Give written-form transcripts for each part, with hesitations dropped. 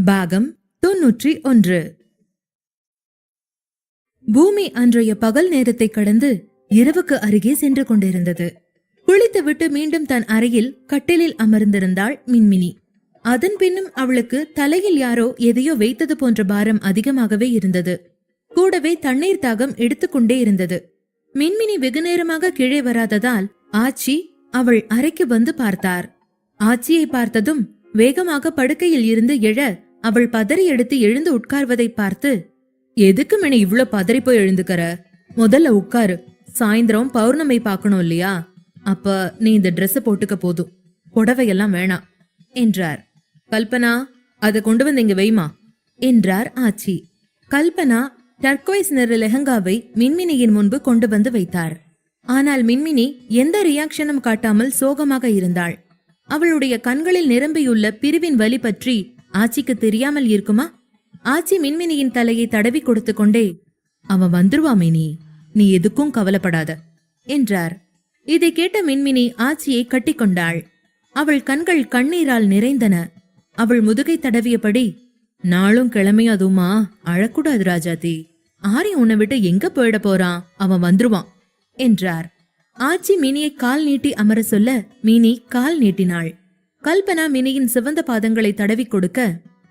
பாகம் 91. பூமி அன்றைய பகல் நேரத்தை கடந்து இரவுக்கு அருகே சென்று கொண்டிருந்தது. குளித்துவிட்டு மீண்டும் தன் அறையில் கட்டிலில் அமர்ந்திருந்தாள் மின்மினி. அதன் பின்னும் அவளுக்கு தலையில் யாரோ எதையோ வைத்தது போன்ற பாரம் அதிகமாகவே இருந்தது. கூடவே தண்ணீர் தாகம் எடுத்துக்கொண்டே இருந்தது. மின்மினி வெகு நேரமாக கீழே வராததால் ஆச்சி அவள் அறைக்கு வந்து பார்த்தார். ஆச்சியை பார்த்ததும் வேகமாக படுக்கையில் இருந்து எழ அவள் பதறி எடுத்து எழுந்து உட்கார்வதை பார்த்து, எதுக்கு மணி இவ்ளோ பதறி போய் எழுந்துக்கற? முதல்ல உட்காரு, சாயந்தரம் பௌர்ணமி பாக்கணும் இல்லையா? அப்ப நீ இந்த ட்ரெஸ் போட்டுக்க போதும், புடவையெல்லாம் வேணாம் என்றார். கல்பனா, அதை கொண்டு வந்து இங்க வைமா என்றார் ஆச்சி. கல்பனா டர்க்வைஸ் நிற லெஹங்காவை மின்மினியின் முன்பு கொண்டு வந்து வைத்தார். ஆனால் மின்மினி எந்த ரியாக்ஷனும் காட்டாமல் சோகமாக இருந்தாள். அவளுடைய கண்களில் நிரம்பியுள்ள பிரிவின் வலி பற்றி ஆச்சிக்கு தெரியாமல் இருக்குமா? ஆச்சி மின்மினியின் தலையை தடவி கொடுத்து கொண்டே, அவன் வந்துருவா மினி, நீ எதுக்கும் கவலைப்படாத என்றார். இதை கேட்ட மின்மினி ஆச்சியை கட்டிக்கொண்டாள். அவள் கண்கள் கண்ணீரால் நிறைந்தன. அவள் முதுகை தடவியபடி, நாளும் கிழமையும் அதுமா அழக்கூடாது ராஜாத்தி, ஆரி உன்னை விட்டு எங்க போயிட போறான், அவன் வந்துருவான் என்றார். ஆச்சி மினியை கால் நீட்டி அமர சொல்ல மினி கால் நீட்டினாள். கல்பனா மினியின் சிவந்த பாதங்களை தடவி கொடுக்க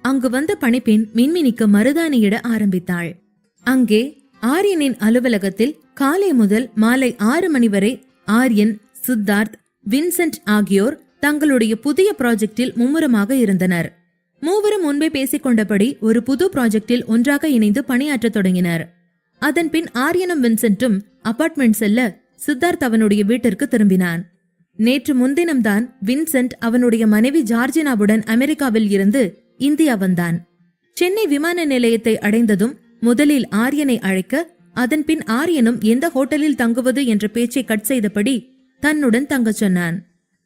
அங்கு வந்த பணிப்பெண் மின்மினிக்கு மருதாணியிட ஆரம்பித்தாள். அங்கே ஆரியனின் அலுவலகத்தில் காலை முதல் மாலை 6 மணி வரை ஆரியன், சித்தார்த், வின்சென்ட் ஆகியோர் தங்களுடைய புதிய ப்ராஜெக்டில் மும்முரமாக இருந்தனர். மூவரும் முன்பே பேசிக்கொண்டபடி ஒரு புது ப்ராஜெக்டில் ஒன்றாக இணைந்து பணியாற்ற தொடங்கினர். அதன் பின் ஆரியனும் வின்சென்ட்டும் அபார்ட்மெண்ட் செல்ல சித்தார்த் அவனுடைய வீட்டிற்கு திரும்பினான். நேற்று முன்தினம்தான் வின்சென்ட் அவனுடைய மனைவி ஜார்ஜினாவுடன் அமெரிக்காவில் இருந்து இந்தியா வந்தான். சென்னை விமான நிலையத்தை அடைந்ததும் முதலில் ஆரியனை அழைக்க, அதன் பின் ஆரியனும் எந்த ஹோட்டலில் தங்குவது என்ற பேச்சை கட் செய்தபடி தன்னுடன் தங்கச் சொன்னான்.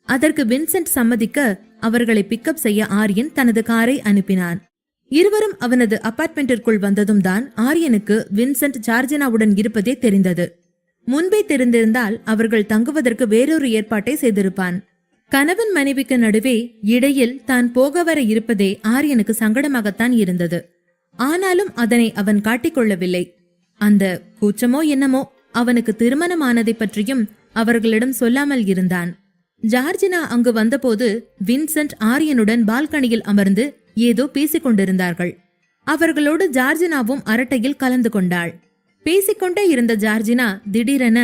அதற்கு வின்சென்ட் சம்மதிக்க அவர்களை பிக்கப் செய்ய ஆரியன் தனது காரை அனுப்பினான். இருவரும் அவனது அபார்ட்மெண்டிற்குள் வந்ததும் தான் ஆரியனுக்கு வின்சென்ட் ஜார்ஜினாவுடன் இருப்பதே தெரிந்தது. முன்பே தெரிந்திருந்தால் அவர்கள் தங்குவதற்கு வேறொரு ஏற்பாட்டை செய்திருப்பான். கணவன் மனைவிக்கு நடுவே இடையில் தான் போக வர இருப்பதே ஆரியனுக்கு சங்கடமாகத்தான் இருந்தது. ஆனாலும் அதனை அவன் காட்டிக்கொள்ளவில்லை. அந்த கூச்சமோ என்னமோ அவனுக்கு திருமணமானதை பற்றியும் அவர்களிடம் சொல்லாமல் இருந்தான். ஜார்ஜினா அங்கு வந்தபோது வின்சென்ட் ஆரியனுடன் பால்கனியில் அமர்ந்து ஏதோ பேசிக் கொண்டிருந்தார்கள். அவர்களோடு ஜார்ஜினாவும் அரட்டையில் கலந்து கொண்டாள். பேசிக்கொண்டே இருந்த ஜார்ஜினா திடீரென,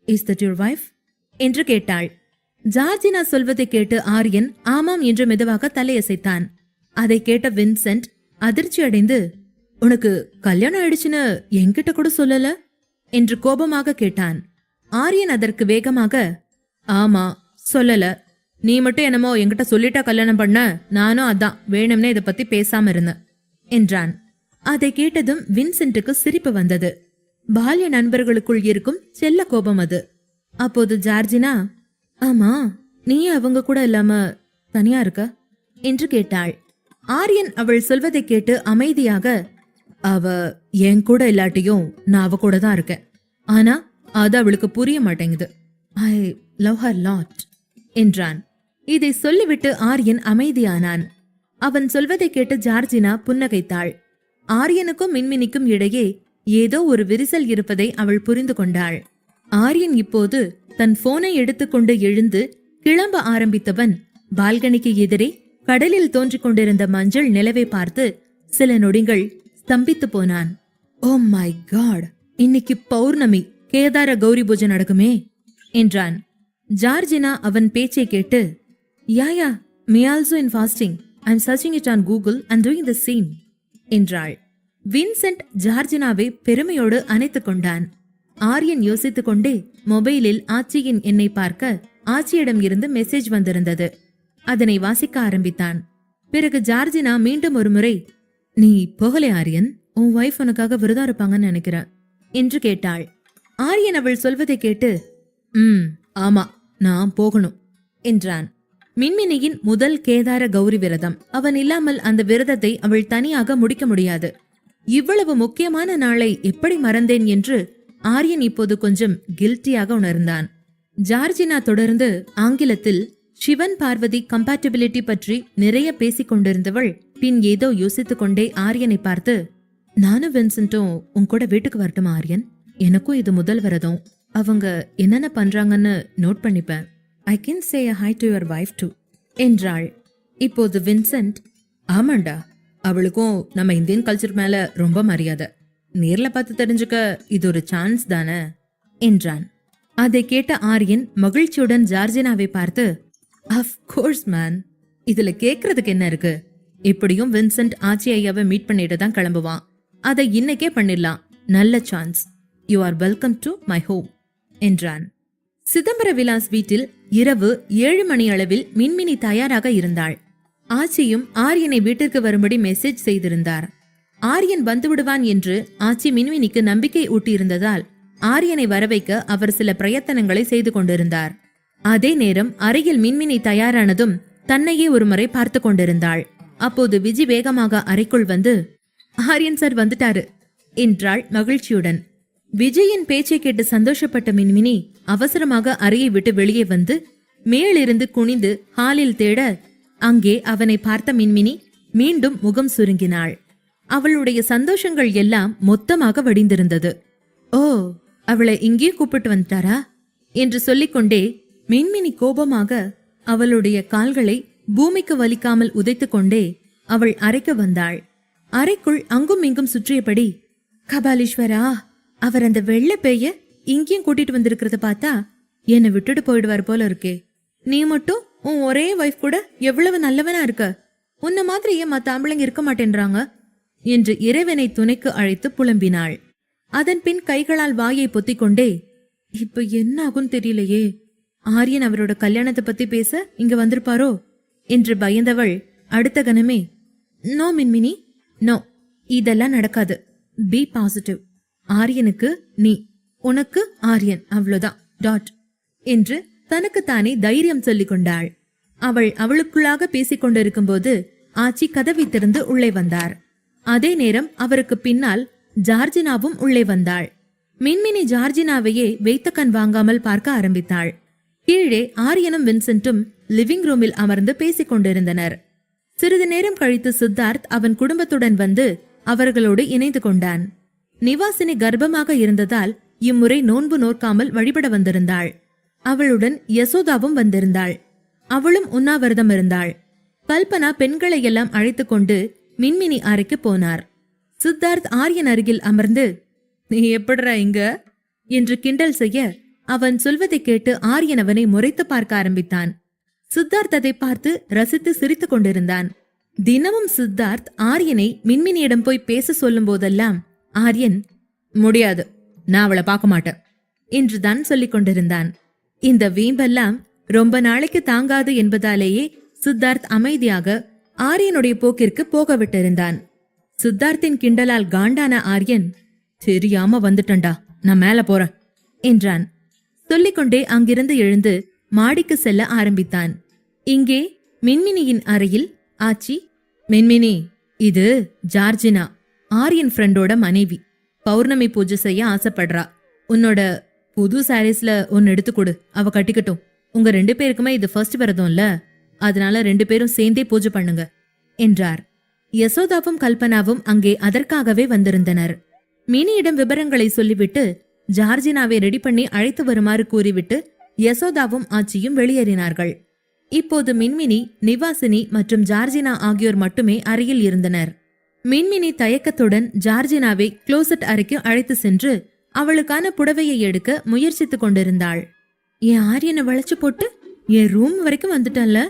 இஸ் தட் யுவர் வைஃப் என்று கேட்டாள். ஜார்ஜினா சொல்வதை கேட்டு ஆரியன் ஆமாம் என்று மெதுவாக தலையசைத்தான். அதை கேட்ட வின்சென்ட் அதிர்ச்சி அடைந்து, உனக்கு கல்யாணம் ஆயிடுச்சுன்னு என்கிட்ட கூட சொல்லல என்று கோபமாக கேட்டான். ஆரியன் அதற்கு வேகமாக, ஆமா சொல்லல, நீ மட்டும் என்னமோ என்கிட்ட சொல்லிட்டா கல்யாணம் பண்ண, நானும் அதான் வேணும்னே இதை பத்தி பேசாம இருந்தேன் என்றான். அதை கேட்டதும் வின்சென்ட்டுக்கு சிரிப்பு வந்தது. பால்ய நண்பர்களுக்குள் இருக்கும் செல்ல கோபம் அது. அப்போது ஜார்ஜினா, ஆமா நீ அவங்க கூட இல்லாம தனியா இருக்க என்று கேட்டாள். ஆரியன் அவள் சொல்வதை கேட்டு அமைதியாக, அவ என் கூட இல்லாட்டியும் நான் அவ கூட தான் இருக்கேன், ஆனா அது அவளுக்கு புரிய மாட்டேங்குது, ஐ லவ் ஹர் லாட் என்றான். இதை சொல்லிவிட்டு ஆரியன் அமைதியானான். அவன் சொல்வதை கேட்டு ஜார்ஜினா புன்னகைத்தாள். ஆரியனுக்கும் மின்மினிக்கும் இடையே ஏதோ ஒரு விரிசல் இருப்பதை அவள் புரிந்து கொண்டாள். ஆரியன் இப்போது தன் போனை எடுத்துக்கொண்டு எழுந்து கிளம்ப ஆரம்பித்தவன் பால்கனிக்கு எதிரே கடலில் தோன்றிக் கொண்டிருந்த மஞ்சள் நிலவை பார்த்து சில நொடிகள் ஸ்தம்பித்து போனான். ஓ மை காட், இன்னைக்கு பௌர்ணமி, கேதார கௌரி பூஜை நடக்குமே என்றான். ஜார்ஜினா அவன் பேச்சை கேட்டு, யா me also in fasting, I'm searching it on Google and doing the same என்றாள். வின்சென்ட் ஜார்ஜினாவை பெருமையோடு அணைத்துக் கொண்டான். ஆரியன் யோசித்துக் கொண்டே மொபைலில் ஆச்சியின் எண்ணை பார்க்க ஆச்சியிடம் இருந்து மெசேஜ் வந்திருந்தது. அதனை வாசிக்க ஆரம்பித்தான். பிறகு ஜார்ஜினா மீண்டும் ஒரு முறை, நீ போகலே ஆரியன், உன் வைஃப் உனக்காக விரதம் இருப்பாங்கன்னு நினைக்கிற என்று கேட்டாள். ஆரியன் அவள் சொல்வதை கேட்டு, ஆமா நான் போகணும் என்றான். மின்மினியின் முதல் கேதார கௌரி விரதம். அவன் இல்லாமல் அந்த விரதத்தை அவள் தனியாக முடிக்க முடியாது. இவ்வளவு முக்கியமான நாளை எப்படி மறந்தேன் என்று ஆரியன் இப்போது கொஞ்சம் கில்ட்டியாக உணர்ந்தான். ஜார்ஜினா தொடர்ந்து ஆங்கிலத்தில் சிவன் பார்வதி கம்பேட்டபிலிட்டி பற்றி நிறைய பேசிக் கொண்டிருந்தவள் பின் ஏதோ யோசித்துக் கொண்டே ஆரியனை பார்த்து, நானும் வின்சென்ட்டும் உன் கூட வீட்டுக்கு வரட்டுமா ஆரியன்? எனக்கும் இது முதல் வரதும். அவங்க என்னென்ன பண்றாங்கன்னு நோட் பண்ணிப்பேன். I can say a hi to your wife too என்றாள். இப்போது வின்சென்ட், ஆமாண்டா, அவளுக்கும் நம்ம இந்தியன் கல்ச்சர் மேல ரொம்ப மரியாதை. நேர்ல பார்த்து தெரிஞ்சுக்க இது ஒரு சான்ஸ் தானே என்றான். அதை கேட்ட ஆரியன் மகிழ்ச்சியுடன் ஜார்ஜினாவை பார்த்து, ஆஃப் கோர்ஸ் மேன், இதுல கேக்குறதுக்கு என்ன இருக்கு? எப்படியும் வின்சென்ட் ஆச்சி ஐயாவை மீட் பண்ணிட்டு தான் கிளம்புவான். அதை இன்னைக்கே பண்ணிடலாம். நல்ல chance. You are welcome to my home என்றான். சிதம்பர விலாஸ் வீட்டில் இரவு 7 மணி அளவில் மின்மினி தயாராக இருந்தாள். ஆச்சியும் ஆரியனை வீட்டிற்கு வரும்படி மெசேஜ் செய்திருந்தார். ஆரியன் வந்துவிடுவான் என்று ஆச்சி மின்மினிக்கு நம்பிக்கை ஊட்டியிருந்ததால் ஆரியனை வரவைக்க அவர் சில பிரயத்தனங்களை செய்து கொண்டிருந்தார். அதே நேரம் அறையில் மின்மினி தயாரானதும் தன்னையே ஒருமுறை பார்த்து கொண்டிருந்தாள். அப்போது விஜி வேகமாக அறைக்குள் வந்து, ஆரியன் சார் வந்துட்டாரு என்றாள் மகிழ்ச்சியுடன். விஜயின் பேச்சை கேட்டு சந்தோஷப்பட்ட மின்மினி அவசரமாக அறையை விட்டு வெளியே வந்து மேலிருந்து குனிந்து ஹாலில் தேட, அங்கே அவனை பார்த்த மின்மினி மீண்டும் முகம் சுருங்கினாள். அவளுடைய சந்தோஷங்கள் எல்லாம் மொத்தமாக வடிந்திருந்தது. ஓ, அவளை இங்கே கூப்பிட்டு வந்துட்டாரா என்று சொல்லிக்கொண்டே மின்மினி கோபமாக அவளுடைய கால்களை பூமிக்கு வலிக்காமல் உதைத்துக் கொண்டே அவள் அறைக்கு வந்தாள். அறைக்குள் அங்கும் இங்கும் சுற்றியபடி, கபாலீஸ்வரா, அவர் அந்த வெள்ளை பேய இங்கேயும் கூட்டிட்டு வந்திருக்கிறத பார்த்தா என்னை விட்டுட்டு போயிடுவார் போல இருக்கே. நீ மட்டும் உன் ஒரே வைஃப் கூட எவ்வளவு நல்லவனா இருக்க. உன்ன மாதிரி ஏன் மத்த ஆம்பளைங்க இருக்க மாட்டேன்றாங்க என்று இறைவனை துணைக்கு அழைத்து புலம்பினாள். அதன் பின் கைகளால் வாயை பொத்திக்கொண்டே, இப்ப என்ன ஆகும் தெரியலையே, ஆரியன் அவரோட கல்யாணத்தை பத்தி பேச இங்க வந்திருப்பாரோ என்று பயந்தவள் அடுத்த கணமே, நோ மின்மினி, நோ, இதெல்லாம் நடக்காது. B positive. ஆரியனுக்கு நீ, உனக்கு ஆரியன், அவ்வளவுதான், டாட் என்று தனக்குத்தானே தைரியம் சொல்லிக் கொண்டாள். அவள் அவளுக்குள்ளாக பேசிக் கொண்டிருக்கும் போது ஆச்சி கதவை திறந்து உள்ளே வந்தார். அதே நேரம் அவருக்கு பின்னால் ஜார்ஜினாவும் உள்ளே வந்தாள். மின்மினி ஜார்ஜினாவையே வைத்த கண் வாங்காமல் பார்க்க ஆரம்பித்தாள். கீழே ஆரியனும் வின்சென்ட்டும் லிவிங் ரூமில் அமர்ந்து பேசிக் கொண்டிருந்தனர். சிறிது நேரம் கழித்து சித்தார்த் அவன் குடும்பத்துடன் வந்து அவர்களோடு இணைந்து கொண்டான். நிவாசினி கர்ப்பமாக இருந்ததால் இம்முறை நோன்பு நோக்காமல் வழிபட வந்திருந்தாள். அவளுடன் யசோதாவும் வந்திருந்தாள். அவளும் உண்ணாவிரதம் இருந்தாள். கல்பனா பெண்களை எல்லாம் அழைத்து கொண்டு மின்மினி அறைக்கு போனார். சித்தார்த் ஆரியன் அருகில் அமர்ந்து, நீ எப்படிரா இங்க என்று கிண்டல் செய்ய அவன் சொல்வதை கேட்டு ஆரியன் அவனை முறைத்து பார்க்க ஆரம்பித்தான். சித்தார்த் அதை பார்த்து ரசித்து சிரித்துக் கொண்டிருந்தான். தினமும் சித்தார்த் ஆரியனை மின்மினியிடம் போய் பேச சொல்லும் போதெல்லாம் ஆரியன், முடியாது, நான் அவளை பார்க்க மாட்டேன் என்றுதான் சொல்லிக் கொண்டிருந்தான். இந்த வீம்பெல்லாம் ரொம்ப நாளைக்கு தாங்காது என்பதாலேயே சித்தார்த் அமைதியாக ஆரியனுடைய போக்கிற்கு போக விட்டிருந்தான். சித்தார்த்தின் கிண்டலால் காண்டான ஆரியன், தெரியாம வந்துட்டண்டா, நான் மேல போறேன் என்றான். சொல்லிக்கொண்டே அங்கிருந்து எழுந்து மாடிக்கு செல்ல ஆரம்பித்தான். இங்கே மின்மினியின் அறையில் ஆச்சி, மின்மினி, இது ஜார்ஜினா, ஆரியன் ஃப்ரெண்டோட மனைவி. பௌர்ணமி பூஜை செய்ய ஆசைப்படுறா. உன்னோட புது சாரீஸ்ல ஒன்னு எடுத்து கொடு, அவ கட்டிக்கட்டும். உங்க 2 பேருக்குமே இது ஃபர்ஸ்ட் விரதம்ல, அதனால 2 பேரும் சேர்ந்தே பூஜை பண்ணுங்க என்றார். யசோதாவும் கல்பனாவும் அங்கே அதற்காகவே வந்திருந்தனர். மினியிடம் விவரங்களை சொல்லிவிட்டு ஜார்ஜினாவை ரெடி பண்ணி அழைத்து வருமாறு கூறிவிட்டு யசோதாவும் ஆச்சியும் வெளியேறினார்கள். இப்போது மின்மினி, நிவாசினி மற்றும் ஜார்ஜினா ஆகியோர் மட்டுமே அறையில் இருந்தனர். மின்மினி தயக்கத்துடன் ஜார்ஜினாவை க்ளோசெட் அறைக்கு அழைத்து சென்று அவளுக்கான புடவையை எடுக்க முயற்சித்துக் கொண்டிருந்தாள். என் ஆரியனை வளைச்சு போட்டு என் ரூம் வரைக்கும் வந்துட்டல்ல,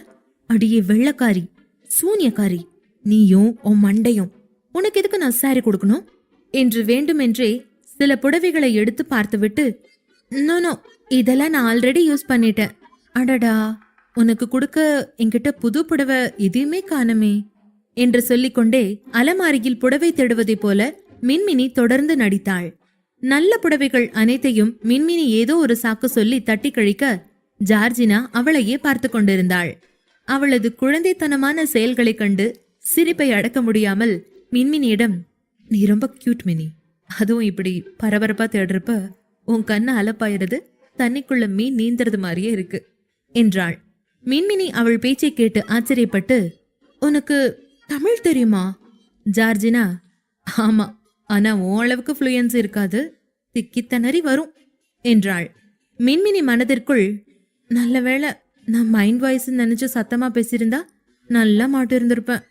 அடியே வெள்ளக்காரி, சூனியக்காரி, நீயும் உன் மண்டையும், உனக்கு எதுக்கு நான் சாரி கொடுக்கணும் என்று வேண்டுமென்றே சில புடவைகளை எடுத்து பார்த்துவிட்டு, நோ, இதெல்லாம் நான் ஆல்ரெடி யூஸ் பண்ணிட்டேன். அடடா, உனக்கு கொடுக்க என்கிட்ட புது புடவை எதையுமே காணுமே என்று சொல்லிக்கொண்டே அலமாரியில் புடவை தேடுவதைப் போல மின்மினி தொடர்ந்து நடித்தாள். நல்ல புடவைகள் அனைத்தையும் மின்மினி ஏதோ ஒரு சாக்கு சொல்லி தட்டி கழிக்க ஜார்ஜினா அவளையே பார்த்து கொண்டிருந்தாள். அவளது குழந்தைத்தனமான செயல்களை கண்டு சிரிப்பை அடக்க முடியாமல் மின்மினியிடம், நீ ரொம்ப கியூட் மினி, அதுவும் இப்படி பரபரப்பா தேடுறப்ப உன் கண்ணு அலப்பாயிறது தண்ணிக்குள்ள மீன் நீந்துறது மாதிரியே இருக்கு என்றாள். மின்மினி அவள் பேச்சை கேட்டு ஆச்சரியப்பட்டு, உனக்கு தமிழ் தெரியுமா? ஜார்ஜினா, ஆமா, ஆனா உன் அளவுக்கு ஃப்ளூயன்ஸ் இருக்காது, திக்கித்தனறி வரும் என்றாள். மின்மினி மனதிற்குள், நல்ல வேளை நான் மைண்ட் வாய்ஸ் நினைச்சு சத்தமா பேசியிருந்தா நல்லா மாட்டு இருந்திருப்பேன்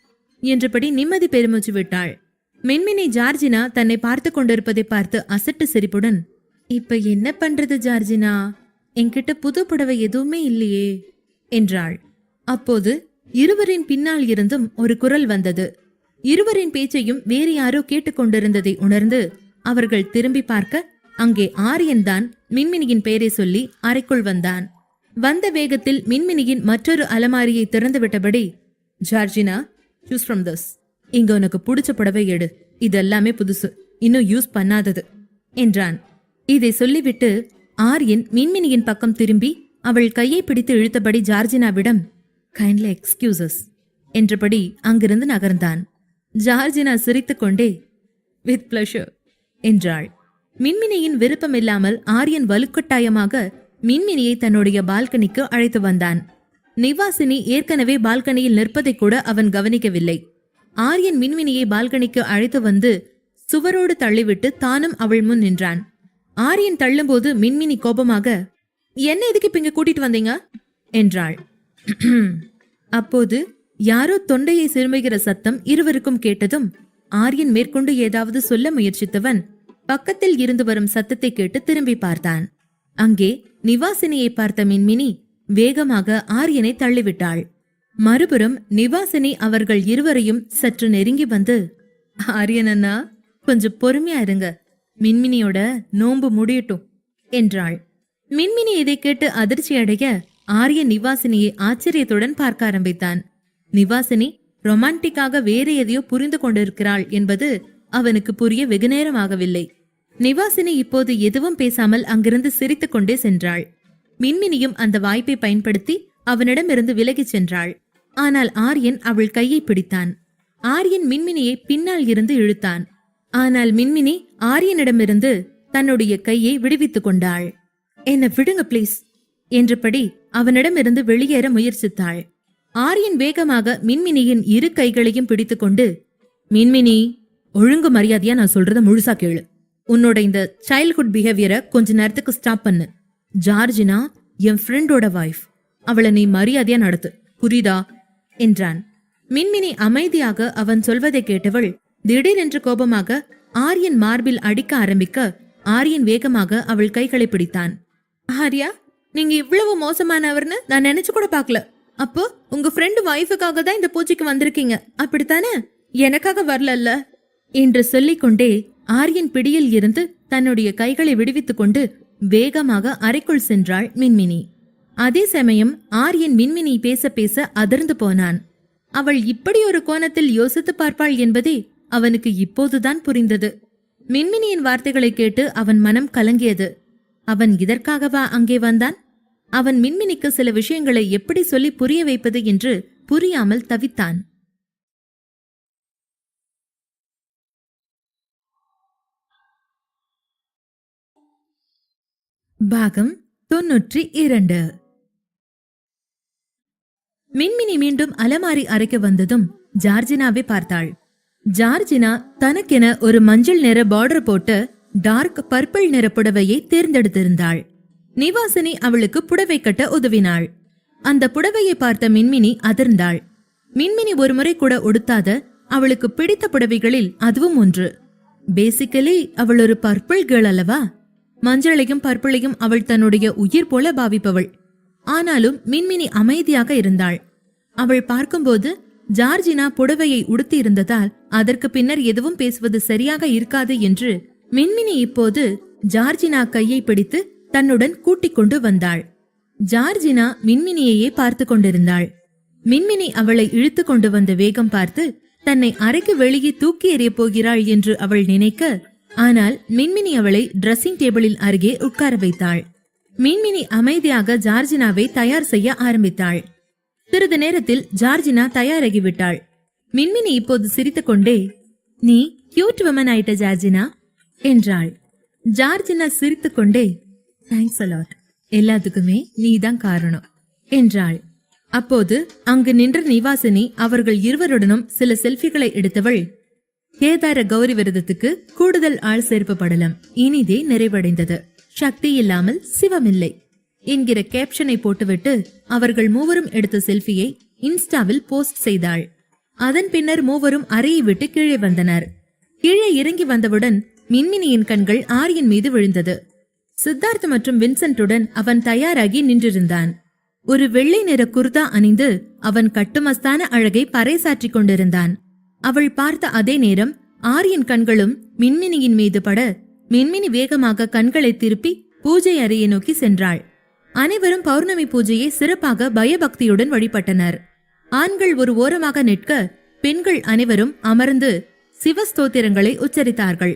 என்றபடி நிம்மதி பெருமூச்சு விட்டாள். மின்மினி ஜார்ஜினா தன்னை பார்த்து கொண்டிருப்பதை பார்த்து அசட்டு சிரிப்புடன், இப்ப என்ன பண்றது ஜார்ஜினா, என்கிட்ட புது புடவை எதுவுமே இல்லையே என்றாள். அப்போது இருவரின் பின்னால் இருந்தும் ஒரு குரல் வந்தது. இருவரின் பேச்சையும் வேறு யாரோ கேட்டுக்கொண்டிருந்ததை உணர்ந்து அவர்கள் திரும்பி பார்க்க அங்கே ஆரியன் தான் மின்மினியின் பெயரை சொல்லி அறைக்குள் வந்தான். வந்த வேகத்தில் மின்மினியின் மற்றொரு அலமாரியை திறந்துவிட்டபடி, ஜார்ஜினா, சூஸ் ஃப்ரம் திஸ். இங்க உனக்கு பிடிச்ச புடவை எடு, இதெல்லாமே புதுசு, இன்னும் யூஸ் பண்ணாதது என்றான். இதை சொல்லிவிட்டு ஆரியன் மின்மினியின் பக்கம் திரும்பி அவள் கையை பிடித்து இழுத்தபடி ஜார்ஜினாவிடம், கைண்ட்லி எக்ஸ்கியூசஸ் என்றபடி அங்கிருந்து நகர்ந்தான். ஜார்ஜினா சிரித்துக்கொண்டே, வித் பிளஷர் என்றாள். மின்மினியின் விருப்பமில்லாமல் ஆரியன் வலுக்கட்டாயமாக மின்மினியை தன்னுடைய பால்கனிக்கு அழைத்து வந்தான். நிவாசினி ஏற்கனவே பால்கனியில் நிற்பதை கூட அவன் கவனிக்கவில்லை. ஆரியன் மின்மினியை பால்கனிக்கு அழைத்து வந்து சுவரோடு தள்ளிவிட்டு தானும் அவள் முன் நின்றான். ஆரியன் தள்ளும்போது மின்மினி கோபமாக, என்ன எதுக்கு இப்ப இங்க கூட்டிட்டு வந்தீங்க என்றாள். அப்போது யாரோ தொண்டையை சிறுமைகிற சத்தம் இருவருக்கும் கேட்டதும் ஆரியன் மேற்கொண்டு ஏதாவது சொல்ல முயற்சித்தவன் பக்கத்தில் இருந்து வரும் சத்தத்தை கேட்டு திரும்பி பார்த்தான். அங்கே நிவாசினியை பார்த்த மின்மினி வேகமாக ஆரியனை தள்ளிவிட்டாள். மறுபுறம் நிவாசினி அவர்கள் இருவரையும் சற்று நெருங்கி வந்து, ஆரியன் அண்ணா, கொஞ்சம் பொறுமையா இருங்க, மின்மினியோட நோன்பு முடியட்டும் என்றாள். மின்மினி இதை கேட்டு அதிர்ச்சி அடைய ஆரியன் நிவாசினியை ஆச்சரியத்துடன் பார்க்க ஆரம்பித்தான். நிவாசினி ரொமான்டிக்காக வேற எதையோ புரிந்து கொண்டிருக்கிறாள் என்பது அவனுக்கு புரிய வெகுநேரமாகவில்லை. நிவாசினி இப்போது எதுவும் பேசாமல் அங்கிருந்து சிரித்துக் கொண்டே சென்றாள். மின்மினியும் அந்த வாய்ப்பை பயன்படுத்தி அவனிடமிருந்து விலகிச் சென்றாள். ஆனால் ஆரியன் அவள் கையை பிடித்தான். ஆரியன் மின்மினியை பின்னால் இருந்து இழுத்தான். ஆனால் மின்மினி ஆரியனிடமிருந்து தன்னுடைய கையை விடுவித்துக் கொண்டாள். என்ன விடுங்க பிளீஸ் என்றபடி அவனிடமிருந்து வெளியேற முயற்சித்தாள். ஆரியன் வேகமாக மின்மினியின் இரு கைகளையும் பிடித்துக்கொண்டு, மின்மினி, ஒழுங்கு மரியாதையா நான் சொல்றத முழுசா கேளு. உன்னோட இந்த சைல்ட்ஹுட் பிஹேவியரை கொஞ்ச நேரத்துக்கு ஸ்டாப் பண்ணு. ஜார்ஜினா என் ஃப்ரெண்டோட வைஃப், அவளை நீ மரியாதையா நடத்து, புரியுதா என்றான். மின்மினி அமைதியாக அவன் சொல்வதை கேட்டவள் திடீரென்று கோபமாக ஆரியன் மார்பில் அடிக்க ஆரம்பிக்க ஆரியன் வேகமாக அவள் கைகளை பிடித்தான். ஆர்யா, நீங்க இவ்வளவு மோசமானவர்னு நான் நினைச்சு கூட பாக்கல. அப்போ உங்க ஃப்ரெண்டு வைஃபுக்காக தான் இந்த பூஜைக்கு வந்திருக்கீங்க, அப்படித்தானே? எனக்காக வரலல்ல என்று சொல்லிக்கொண்டே ஆரியன் பிடியில் இருந்து தன்னுடைய கைகளை விடுவித்துக் கொண்டு வேகமாக அறைக்குள் சென்றாள் மின்மினி. அதே சமயம் ஆரியன் மின்மினி பேச பேச அதிர்ந்து போனான். அவள் இப்படி ஒரு கோணத்தில் யோசித்து பார்ப்பாள் என்பதே அவனுக்கு இப்போதுதான் புரிந்தது. மின்மினியின் வார்த்தைகளை கேட்டு அவன் மனம் கலங்கியது. அவன் இதற்காகவா அங்கே வந்தான்? அவன் மின்மினிக்கு சில விஷயங்களை எப்படி சொல்லி புரிய வைப்பது என்று புரியாமல் தவித்தான். பாகம் 92. மின்மினி மீண்டும் அலமாரி அறைக்கு வந்ததும் ஜார்ஜினாவை பார்த்தாள். ஜார்ஜினா தனக்கென ஒரு மஞ்சள் நிற பார்டர் போட்டு டார்க் பர்பிள் நிற புடவையை தேர்ந்தெடுத்திருந்தாள். நிவாசினி அவளுக்கு புடவை கட்ட உதவினாள். அந்த புடவையை பார்த்த மின்மினி அதிர்ந்தாள். மின்மினி ஒருமுறை கூட உடுத்தாத அவளுக்கு பிடித்த புடவைகளில் அதுவும் ஒன்று. பேசிக்கலி அவள் ஒரு பர்பிள் கேர்ள் அல்லவா? மஞ்சளையும் பர்பிளையும் அவள் தன்னுடைய உயிர் போல பாவிப்பவள். ஆனாலும் மின்மினி அமைதியாக இருந்தாள். அவள் பார்க்கும்போது ஜார்ஜினா புடவையை உடுத்தி இருந்ததால் அதற்கு பின்னர் எதுவும் பேசுவது சரியாக இருக்காது என்று மின்மினி இப்போது ஜார்ஜினா கையை பிடித்து தன்னுடன் கூட்டிக் கொண்டு வந்தாள். ஜார்ஜினா மின்மினியையே பார்த்து கொண்டிருந்தாள். மின்மினி அவளை இழுத்து கொண்டு வந்த வேகம் பார்த்து தன்னை அறைக்கு வெளியே தூக்கி எறிய போகிறாள் என்று அவள் நினைக்க, ஆனால் மின்மினி அவளை டிரெஸ்ஸிங் டேபிளில் அருகே உட்கார வைத்தாள். மின்மினி அமைதியாக ஜார்ஜினாவை தயார் செய்ய ஆரம்பித்தாள். சிறிது நேரத்தில் ஜார்ஜினா தயாராகிவிட்டாள். மின்மினி இப்போது சிரித்துக்கொண்டே, நீ கியூட் விமன் ஆயிட்ட ஜார்ஜினா என்றாள். ஜார்ஜினா சிரித்துக்கொண்டே, தேங்க்ஸ் அ லாட், எல்லாத்துக்குமே நீதான் காரணம் என்றாள். அப்போது அங்கு நின்ற நிவாசினி அவர்கள் இருவருடனும் சில செல்ஃபிகளை எடுத்தவள், கேதார கௌரி விரதத்துக்கு கூடுதல் ஆள் சேர்க்கப்படலாம், இனிதே நிறைவடைந்தது, சக்தி இல்லாமல் சிவமில்லை என்கிற கேப்ஷனை போட்டுவிட்டு அவர்கள் மூவரும் எடுத்த செல்ஃபியை இன்ஸ்டாவில் போஸ்ட் செய்தாள். அதன் பின்னர் மூவரும் அறையை விட்டு கீழே வந்தனர். கீழே இறங்கி வந்தவுடன் மின்மினியின் கண்கள் ஆரியன் மீது விழுந்தது. சித்தார்த் மற்றும் வின்சென்ட்டுடன் அவன் தயாராகி நின்றிருந்தான். ஒரு வெள்ளை நிற குர்தா அணிந்து அவன் கட்டுமஸ்தான அழகை பறைசாற்றிக் கொண்டிருந்தான். அவள் பார்த்த அதே நேரம் ஆரியன் கண்களும் மின்மினியின் மீது பட மின்மினி வேகமாக கண்களை திருப்பி பூஜை அறையை நோக்கி சென்றாள். அனைவரும் பௌர்ணமி பூஜையை சிறப்பாக பயபக்தியுடன் வழிபட்டனர். ஆண்கள் ஒரு ஓரமாக நிற்க பெண்கள் அனைவரும் அமர்ந்து சிவஸ்தோத்திரங்களை உச்சரித்தார்கள்.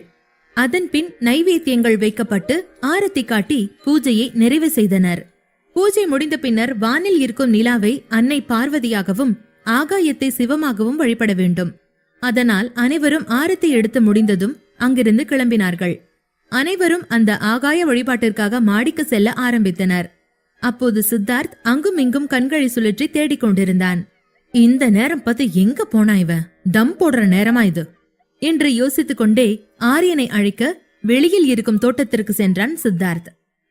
அதன் பின் நைவேத்தியங்கள் வைக்கப்பட்டு ஆரத்தி காட்டி பூஜையை நிறைவு செய்தனர். பூஜை முடிந்த பின்னர் வானில் இருக்கும் நிலாவை அன்னை பார்வதியாகவும் ஆகாயத்தை சிவமாகவும் வழிபட வேண்டும். அதனால் அனைவரும் ஆரத்தி எடுத்து முடிந்ததும் அங்கிருந்து கிளம்பினார்கள். அனைவரும் அந்த ஆகாய வழிபாட்டிற்காக மாடிக்கு செல்ல ஆரம்பித்தனர். அப்போது சித்தார்த் அங்கும் இங்கும் கண்களை சுழற்றி தேடிக் கொண்டிருந்தான். இந்த நேரம் பார்த்து எங்க போனா இவன், தம் போடுற நேரமா இது என்று யோசித்துக் கொண்டே ஆரியனை அழைக்க வெளியில் இருக்கும் தோட்டத்திற்கு சென்றான் சித்தார்த்.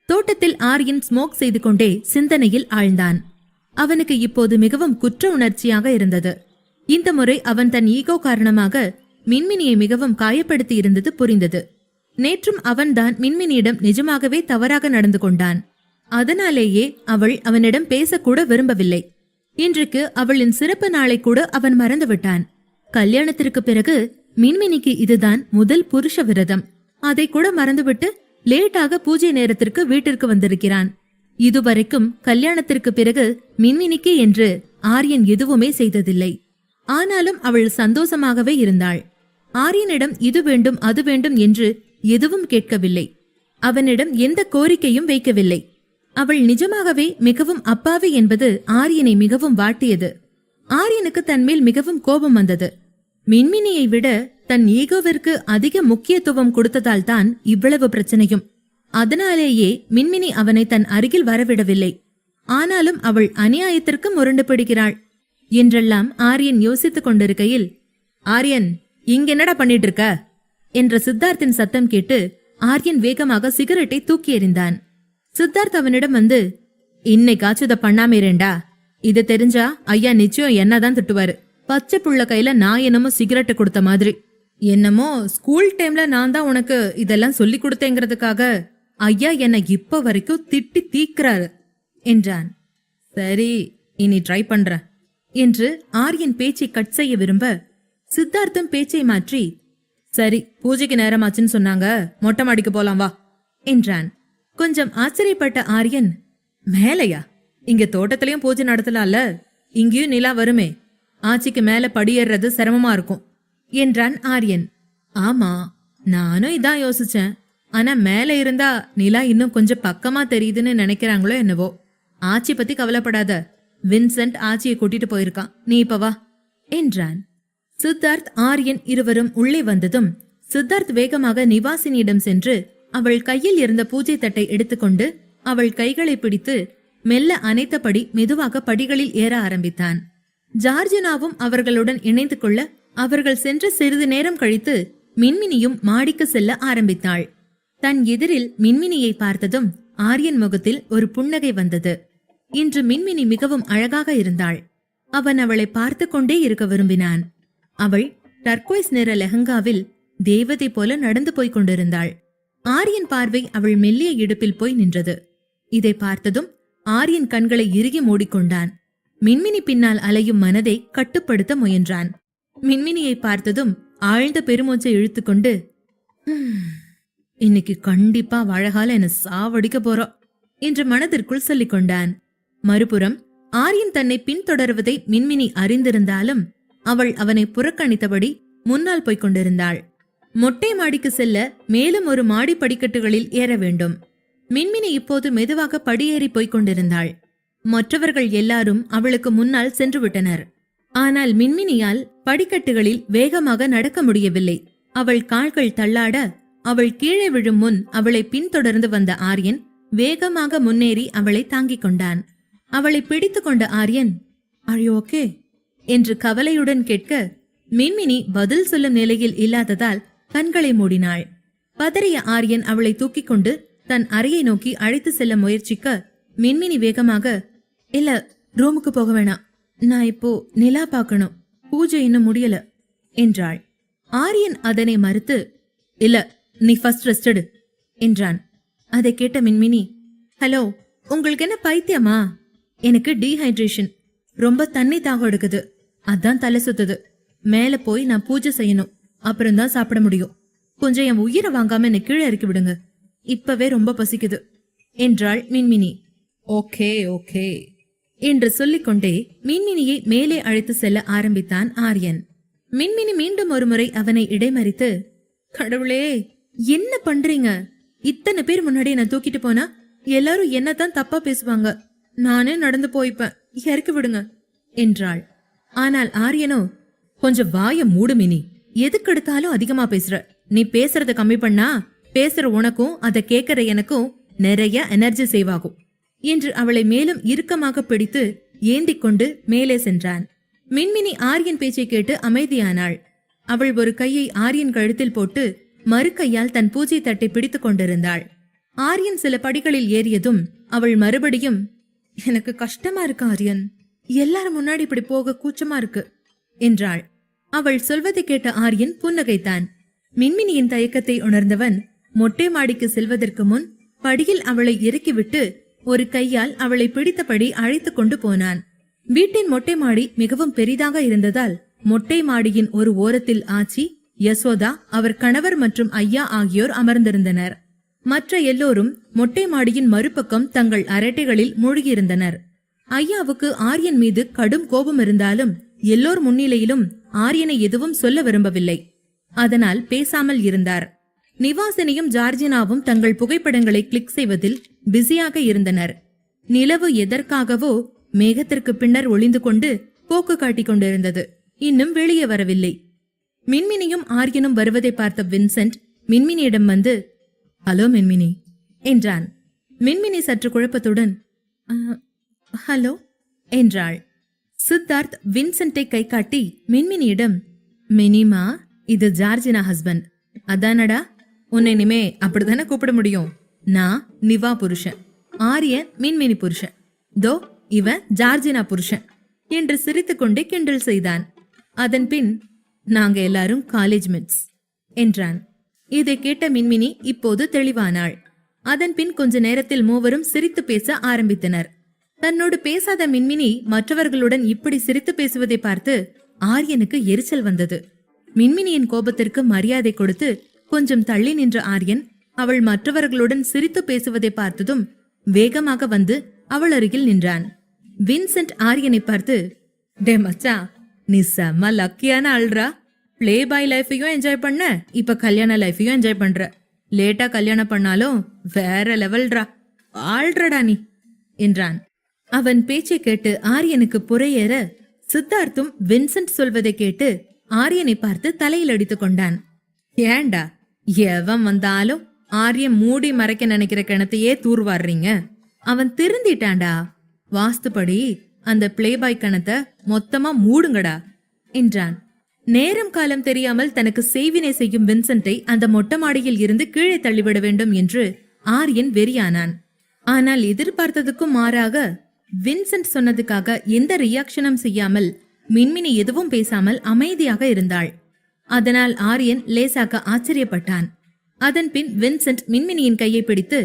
தோட்டத்தில் ஆரியன் ஸ்மோக் செய்து கொண்டே சிந்தனையில் ஆழ்ந்தான். அவனுக்கு இப்போது மிகவும் குற்ற உணர்ச்சியாக இருந்தது. இந்த முறை அவன் தன் ஈகோ காரணமாக மின்மினியை மிகவும் காயப்படுத்தி இருந்தது புரிந்தது. நேற்றும் அவன்தான் மின்மினியிடம் நிஜமாகவே தவறாக நடந்து கொண்டான். அதனாலேயே அவள் அவனிடம் பேசக்கூட விரும்பவில்லை. இன்றைக்கு அவளின் சிறப்பு நாளை கூட அவன் மறந்துவிட்டான். கல்யாணத்திற்கு பிறகு மின்மினிக்கு இதுதான் முதல் புருஷ விரதம். அதை கூட மறந்துவிட்டு லேட்டாக பூஜை நேரத்திற்கு வீட்டிற்கு வந்திருக்கிறான். இதுவரைக்கும் கல்யாணத்திற்கு பிறகு மின்மினிக்கு என்று ஆரியன் எதுவுமே செய்ததில்லை. ஆனாலும் அவள் சந்தோஷமாகவே இருந்தாள். ஆரியனிடம் இது வேண்டும் அது வேண்டும் என்று எதுவும் கேட்கவில்லை. அவனிடம் எந்த கோரிக்கையும் வைக்கவில்லை. அவள் நிஜமாகவே மிகவும் அப்பாவி என்பது ஆரியனை மிகவும் வாட்டியது. ஆரியனுக்கு தன்மேல் மிகவும் கோபம் வந்தது. மின்மினியை விட தன் ஈகோவிற்கு அதிக முக்கியத்துவம் கொடுத்ததால் தான் இவ்வளவு பிரச்சனையும். அதனாலேயே மின்மினி அவனை தன் அருகில் வரவிடவில்லை. ஆனாலும் அவள் அநியாயத்திற்கு முரண்டு பிடிக்கிறாள் என்றெல்லாம் ஆரியன் யோசித்துக் கொண்டிருக்கையில், ஆரியன் இங்கென்னடா பண்ணிட்டு இருக்க என்ற சித்தார்த்தின் சத்தம் கேட்டு ஆரியன் வேகமாக சிகரெட்டை தூக்கி எறிந்தான். சித்தார்த் அவனிடம் வந்து, இன்னைக்காச்சும் இத பண்ணாமேரேண்டா, இது தெரிஞ்சா ஐயா நிச்சயம் என்னதான் திட்டுவாரு. பச்சை புள்ள கையில நான் என்னமோ சிகரெட்டு கொடுத்த மாதிரி, என்னமோ ஸ்கூல் டைம்ல நான் தான் உனக்கு இதெல்லாம் சொல்லி கொடுத்தேங்கிறதுக்காக ஐயா என்னை இப்ப வரைக்கும் திட்டி தீக்கிறாரு என்றான். சரி, இனி ட்ரை பண்ற என்று ஆரியன் பேச்சை கட் செய்ய விரும்ப சித்தார்த்தும் பேச்சை மாற்றி, சரி பூஜைக்கு நேரமாச்சுன்னு சொன்னாங்க, மொட்டை மாடிக்கு போலாம் வா என்றான். கொஞ்சம் ஆச்சரியப்பட்ட ஆரியன், மேலையா? இங்க தோட்டத்திலயும் பூஜை நடத்தலாம்ல, இங்கேயும் நிலா வருமே, ஆச்சிக்கு மேல படியேறது சிரமமா இருக்கும் என்றான் ஆரியன். ஆமா, நானும் இதான் யோசிச்சேன். ஆனா மேல இருந்தா நிலா இன்னும் கொஞ்சம் பக்கமா தெரியுதுன்னு நினைக்கிறாங்களோ என்னவோ. ஆச்சி பத்தி கவலைப்படாத, வின்சென்ட் ஆச்சியை கூட்டிட்டு போயிருக்கான், நீ இப்ப வா என்றான். சித்தார்த் ஆரியன் இருவரும் உள்ளே வந்ததும் சித்தார்த் வேகமாக நிவாசினியிடம் சென்று அவள் கையில் இருந்த பூஜை தட்டை எடுத்துக்கொண்டு அவள் கைகளை பிடித்து மெல்ல அணைத்தபடி மெதுவாக படிகளில் ஏற ஆரம்பித்தான். ஜார்ஜினாவும் அவர்களுடன் இணைந்து கொள்ள அவர்கள் சென்ற சிறிது நேரம் கழித்து மின்மினியும் மாடிக்கு செல்ல ஆரம்பித்தாள். தன் எதிரில் மின்மினியை பார்த்ததும் ஆரியன் முகத்தில் ஒரு புன்னகை வந்தது. இன்று மின்மினி மிகவும் அழகாக இருந்தாள். அவன் அவளை பார்த்து கொண்டே இருக்க விரும்பினான். அவள் டர்க்வைஸ் நிற லெஹங்காவில் தேவதை போல நடந்து போய்க் கொண்டிருந்தாள். ஆரியன் பார்வை அவள் மெல்லிய இடுப்பில் போய் நின்றது. இதை பார்த்ததும் ஆரியன் கண்களை இறுகி மூடிக்கொண்டான். மின்மினி பின்னால் அலையும் மனதை கட்டுப்படுத்த முயன்றான். மின்மினியை பார்த்ததும் ஆழ்ந்த பெருமூச்சை இழுத்துக்கொண்டு, இன்னைக்கு கண்டிப்பா அழகால என்ன சாவடிக்க போறோம் என்று மனதிற்குள் சொல்லிக் கொண்டான். மறுபுறம் ஆரியன் தன்னை பின்தொடருவதை மின்மினி அறிந்திருந்தாலும் அவள் அவனை புறக்கணித்தபடி முன்னால் போய்க் கொண்டிருந்தாள். மொட்டை மாடிக்கு செல்ல மேலும் ஒரு மாடி படிக்கட்டுகளில் ஏற வேண்டும். மின்மினி இப்போது மெதுவாக படியேறி போய்க் கொண்டிருந்தாள். மற்றவர்கள் எல்லாரும் அவளுக்கு முன்னால் சென்று விட்டனர். ஆனால் மின்மினியால் படிக்கட்டுகளில் வேகமாக நடக்க முடியவில்லை. அவள் கால்கள் தள்ளாட அவள் கீழே விழும் முன் அவளை பின்தொடர்ந்து வந்த ஆரியன் வேகமாக முன்னேறி அவளை தாங்கிக் கொண்டான். அவளை பிடித்து கொண்ட ஆரியன், ஆர் யூ ஓகே என்று கவலையுடன் கேட்க மின்மினி பதில் சொல்லும் நிலையில் இல்லாததால் கண்களை மூடினாள். பதறிய ஆரியன் அவளை தூக்கிக் கொண்டு தன் அறையை நோக்கி அழைத்து செல்ல முயற்சிக்க மின்மினி வேகமாக, இல்ல, ரூமுக்கு போக வேணாம், நான் இப்போ நிலா பார்க்கணும், பூஜை இன்னும் முடியல என்றாள். ஆரியன் அதனை மறுத்து, இல்ல, நீ ஃபர்ஸ்ட் ரெஸ்ட் எடு என்றான். அதை கேட்ட மின்மினி, ஹலோ, உங்களுக்கு என்ன பைத்தியமா? எனக்கு டீஹைட்ரேஷன், ரொம்ப தண்ணி தாகம் எடுக்குது, அதான் தலை சுத்துது. மேல போய் நான் பூஜை செய்யணும், அப்புறம்தான் சாப்பிட முடியும். கொஞ்சம் என் உயிரை வாங்காம என்னை கீழே இறக்கி விடுங்க, இப்பவே ரொம்ப பசிக்குது என்றாள் மின்மினி. ஓகே ஓகே என்று சொல்லிக்கொண்டே மின்மினியை மேலே அழைத்து செல்ல ஆரம்பித்தான் ஆரியன். மின்மினி மீண்டும் ஒருமுறை அவனை இடைமறித்து, கடவுளே, என்ன பண்றீங்க? இத்தனை பேர் முன்னாடி என்ன தூக்கிட்டு போனா எல்லாரும் என்னதான் தப்பா பேசுவாங்க, நானே நடந்து போய்ப்பேன், இறக்கி விடுங்க என்றாள். ஆனால் ஆரியனோ, கொஞ்சம் வாய மூடு மினி, எதுக்கு எடுத்தாலும் அதிகமா பேசுற, நீ பேசுறத கம்மி பண்ணா பேசுற உனக்கும் அதை கேட்கற எனக்கும் நிறைய எனர்ஜி சேவ் ஆகும் என்று அவளை மேலும் இறுக்கமாக பிடித்து ஏந்திக் கொண்டு மேலே சென்றான். மின்மினி ஆரியன் பேச்சை கேட்டு அமைதியானாள். அவள் ஒரு கையை ஆரியன் கழுத்தில் போட்டு மறு கையால் தன் பூஜை தட்டை பிடித்துக் கொண்டிருந்தாள். ஆரியன் சில படிகளில் ஏறியதும் அவள் மறுபடியும், எனக்கு கஷ்டமா இருக்கு ஆரியன், எல்லாரும் முன்னாடி இப்படி போக கூச்சமா இருக்கு என்றாள். அவள் சொல்வதை கேட்ட ஆரியன் புன்னகைத்தான். மின்மினியின் தயக்கத்தை உணர்ந்தவன் மொட்டை மாடிக்கு செல்வதற்கு முன் படியில் அவளை இறக்கிவிட்டு ஒரு கையால் அவளை பிடித்தபடி அழைத்து கொண்டு போனான். வீட்டின் மொட்டை மாடி மிகவும் பெரிதாக இருந்ததால் மொட்டை மாடியின் ஒரு ஓரத்தில் ஆச்சி, யசோதா, அவர் கணவர் மற்றும் ஐயா ஆகியோர் அமர்ந்திருந்தனர். மற்ற எல்லோரும் மொட்டை மாடியின் மறுபக்கம் தங்கள் அரட்டைகளில் மூழ்கியிருந்தனர். ஐயாவுக்கு ஆரியன் மீது கடும் கோபம் இருந்தாலும் எல்லோர் முன்னிலையிலும் ஆரியனை எதுவும் சொல்ல விரும்பவில்லை. அதனால் பேசாமல் இருந்தார். நிவாசினியும் ஜார்ஜினாவும் தங்கள் புகைப்படங்களை கிளிக் செய்வதில் பிஸியாக இருந்தனர். நிலவு எதற்காகவோ மேகத்திற்கு பின்னர் ஒளிந்து கொண்டு போக்கு காட்டிக் கொண்டிருந்தது. இன்னும் வெளியே வரவில்லை. மின்மினியும் ஆரியனும் வருவதை பார்த்த வின்சென்ட் மின்மினியிடம் வந்து, ஹலோ மின்மினி என்றான். மின்மினி சற்று குழப்பத்துடன் ஹலோ என்றாள். சித்தார்த் வின்சென்ட்டை கை காட்டி மின்மினியிடம், மினிமா, இது ஜார்ஜினா ஹஸ்பண்ட், அதானடா, உன்னை இனிமே அப்படித்தானே கூப்பிட முடியும். நான் நிவா புருஷன், ஆரியன் மின்மினி புருஷன், தோ இவன் ஜார்ஜினா புருஷன் என்று சிரித்துக்கொண்டே கிண்டல் செய்தான். அதன் பின், நாங்க எல்லாரும் காலேஜ் மேட்ஸ் என்றான். இதை கேட்ட மின்மினி இப்போது தெளிவானாள். அதன் பின் கொஞ்ச நேரத்தில் மூவரும் சிரித்து பேச ஆரம்பித்தனர். தன்னோடு பேசாத மின்மினி மற்றவர்களுடன் இப்படி சிரித்து பேசுவதை பார்த்து ஆரியனுக்கு எரிச்சல் வந்தது. மின்மினியின் கோபத்திற்கு மரியாதை கொடுத்து கொஞ்சம் தள்ளி நின்ற ஆரியன் அவள் மற்றவர்களுடன் சிரித்து பேசுவதை பார்த்ததும் வேகமாக வந்து அவள் அருகில் நின்றான். வின்சென்ட் ஆரியனை பார்த்து, டே மச்சா, நீ செம்ம லக்கியான ஆள்ரா, பிளே பாய் லைஃபையும் என்ஜாய் பண்ண, இப்ப கல்யாண லைஃபையும் என்ஜாய் பண்ற, லேட்டா கல்யாணம் பண்ணாலும் வேற லெவல்ரா, ஆள்றடா நீ என்றான். அவன் பேச்சை கேட்டு ஆரியனுக்கு புறையேற சித்தார்த்தும் வின்சென்ட் சொல்வதை கேட்டு ஆரியனை பார்த்து தலையில் அடித்துக் கொண்டான். ஏண்டா, எவன் வந்தாலும் ஆரியன் மூடி மறைக்க நினைக்கிற கிணத்தையே தூர்வாடுறீங்க, அவன் திருந்திட்டான்டா, வாஸ்துப்படி அந்த பிளேபாய் கணத்தை மொத்தமா மூடுங்கடா என்றான். நேரம் காலம் தெரியாமல் தனக்கு செய்வினை செய்யும் வின்சென்ட்டை அந்த மொட்டை மாடியில் இருந்து கீழே தள்ளிவிட வேண்டும் என்று ஆரியன் வெறியானான். ஆனால் எதிர்பார்த்ததுக்கும் மாறாக வின்சென்ட் சொன்னதுக்காக எந்த ரியாக்ஷனும் செய்யாமல் மின்மினி எதுவும் பேசாமல் அமைதியாக இருந்தாள். அதனால் ஆரியன் லேசாக ஆச்சரியப்பட்டான். அதன் பின் வின்சென்ட் மின்மினியின் கையை பிடித்து,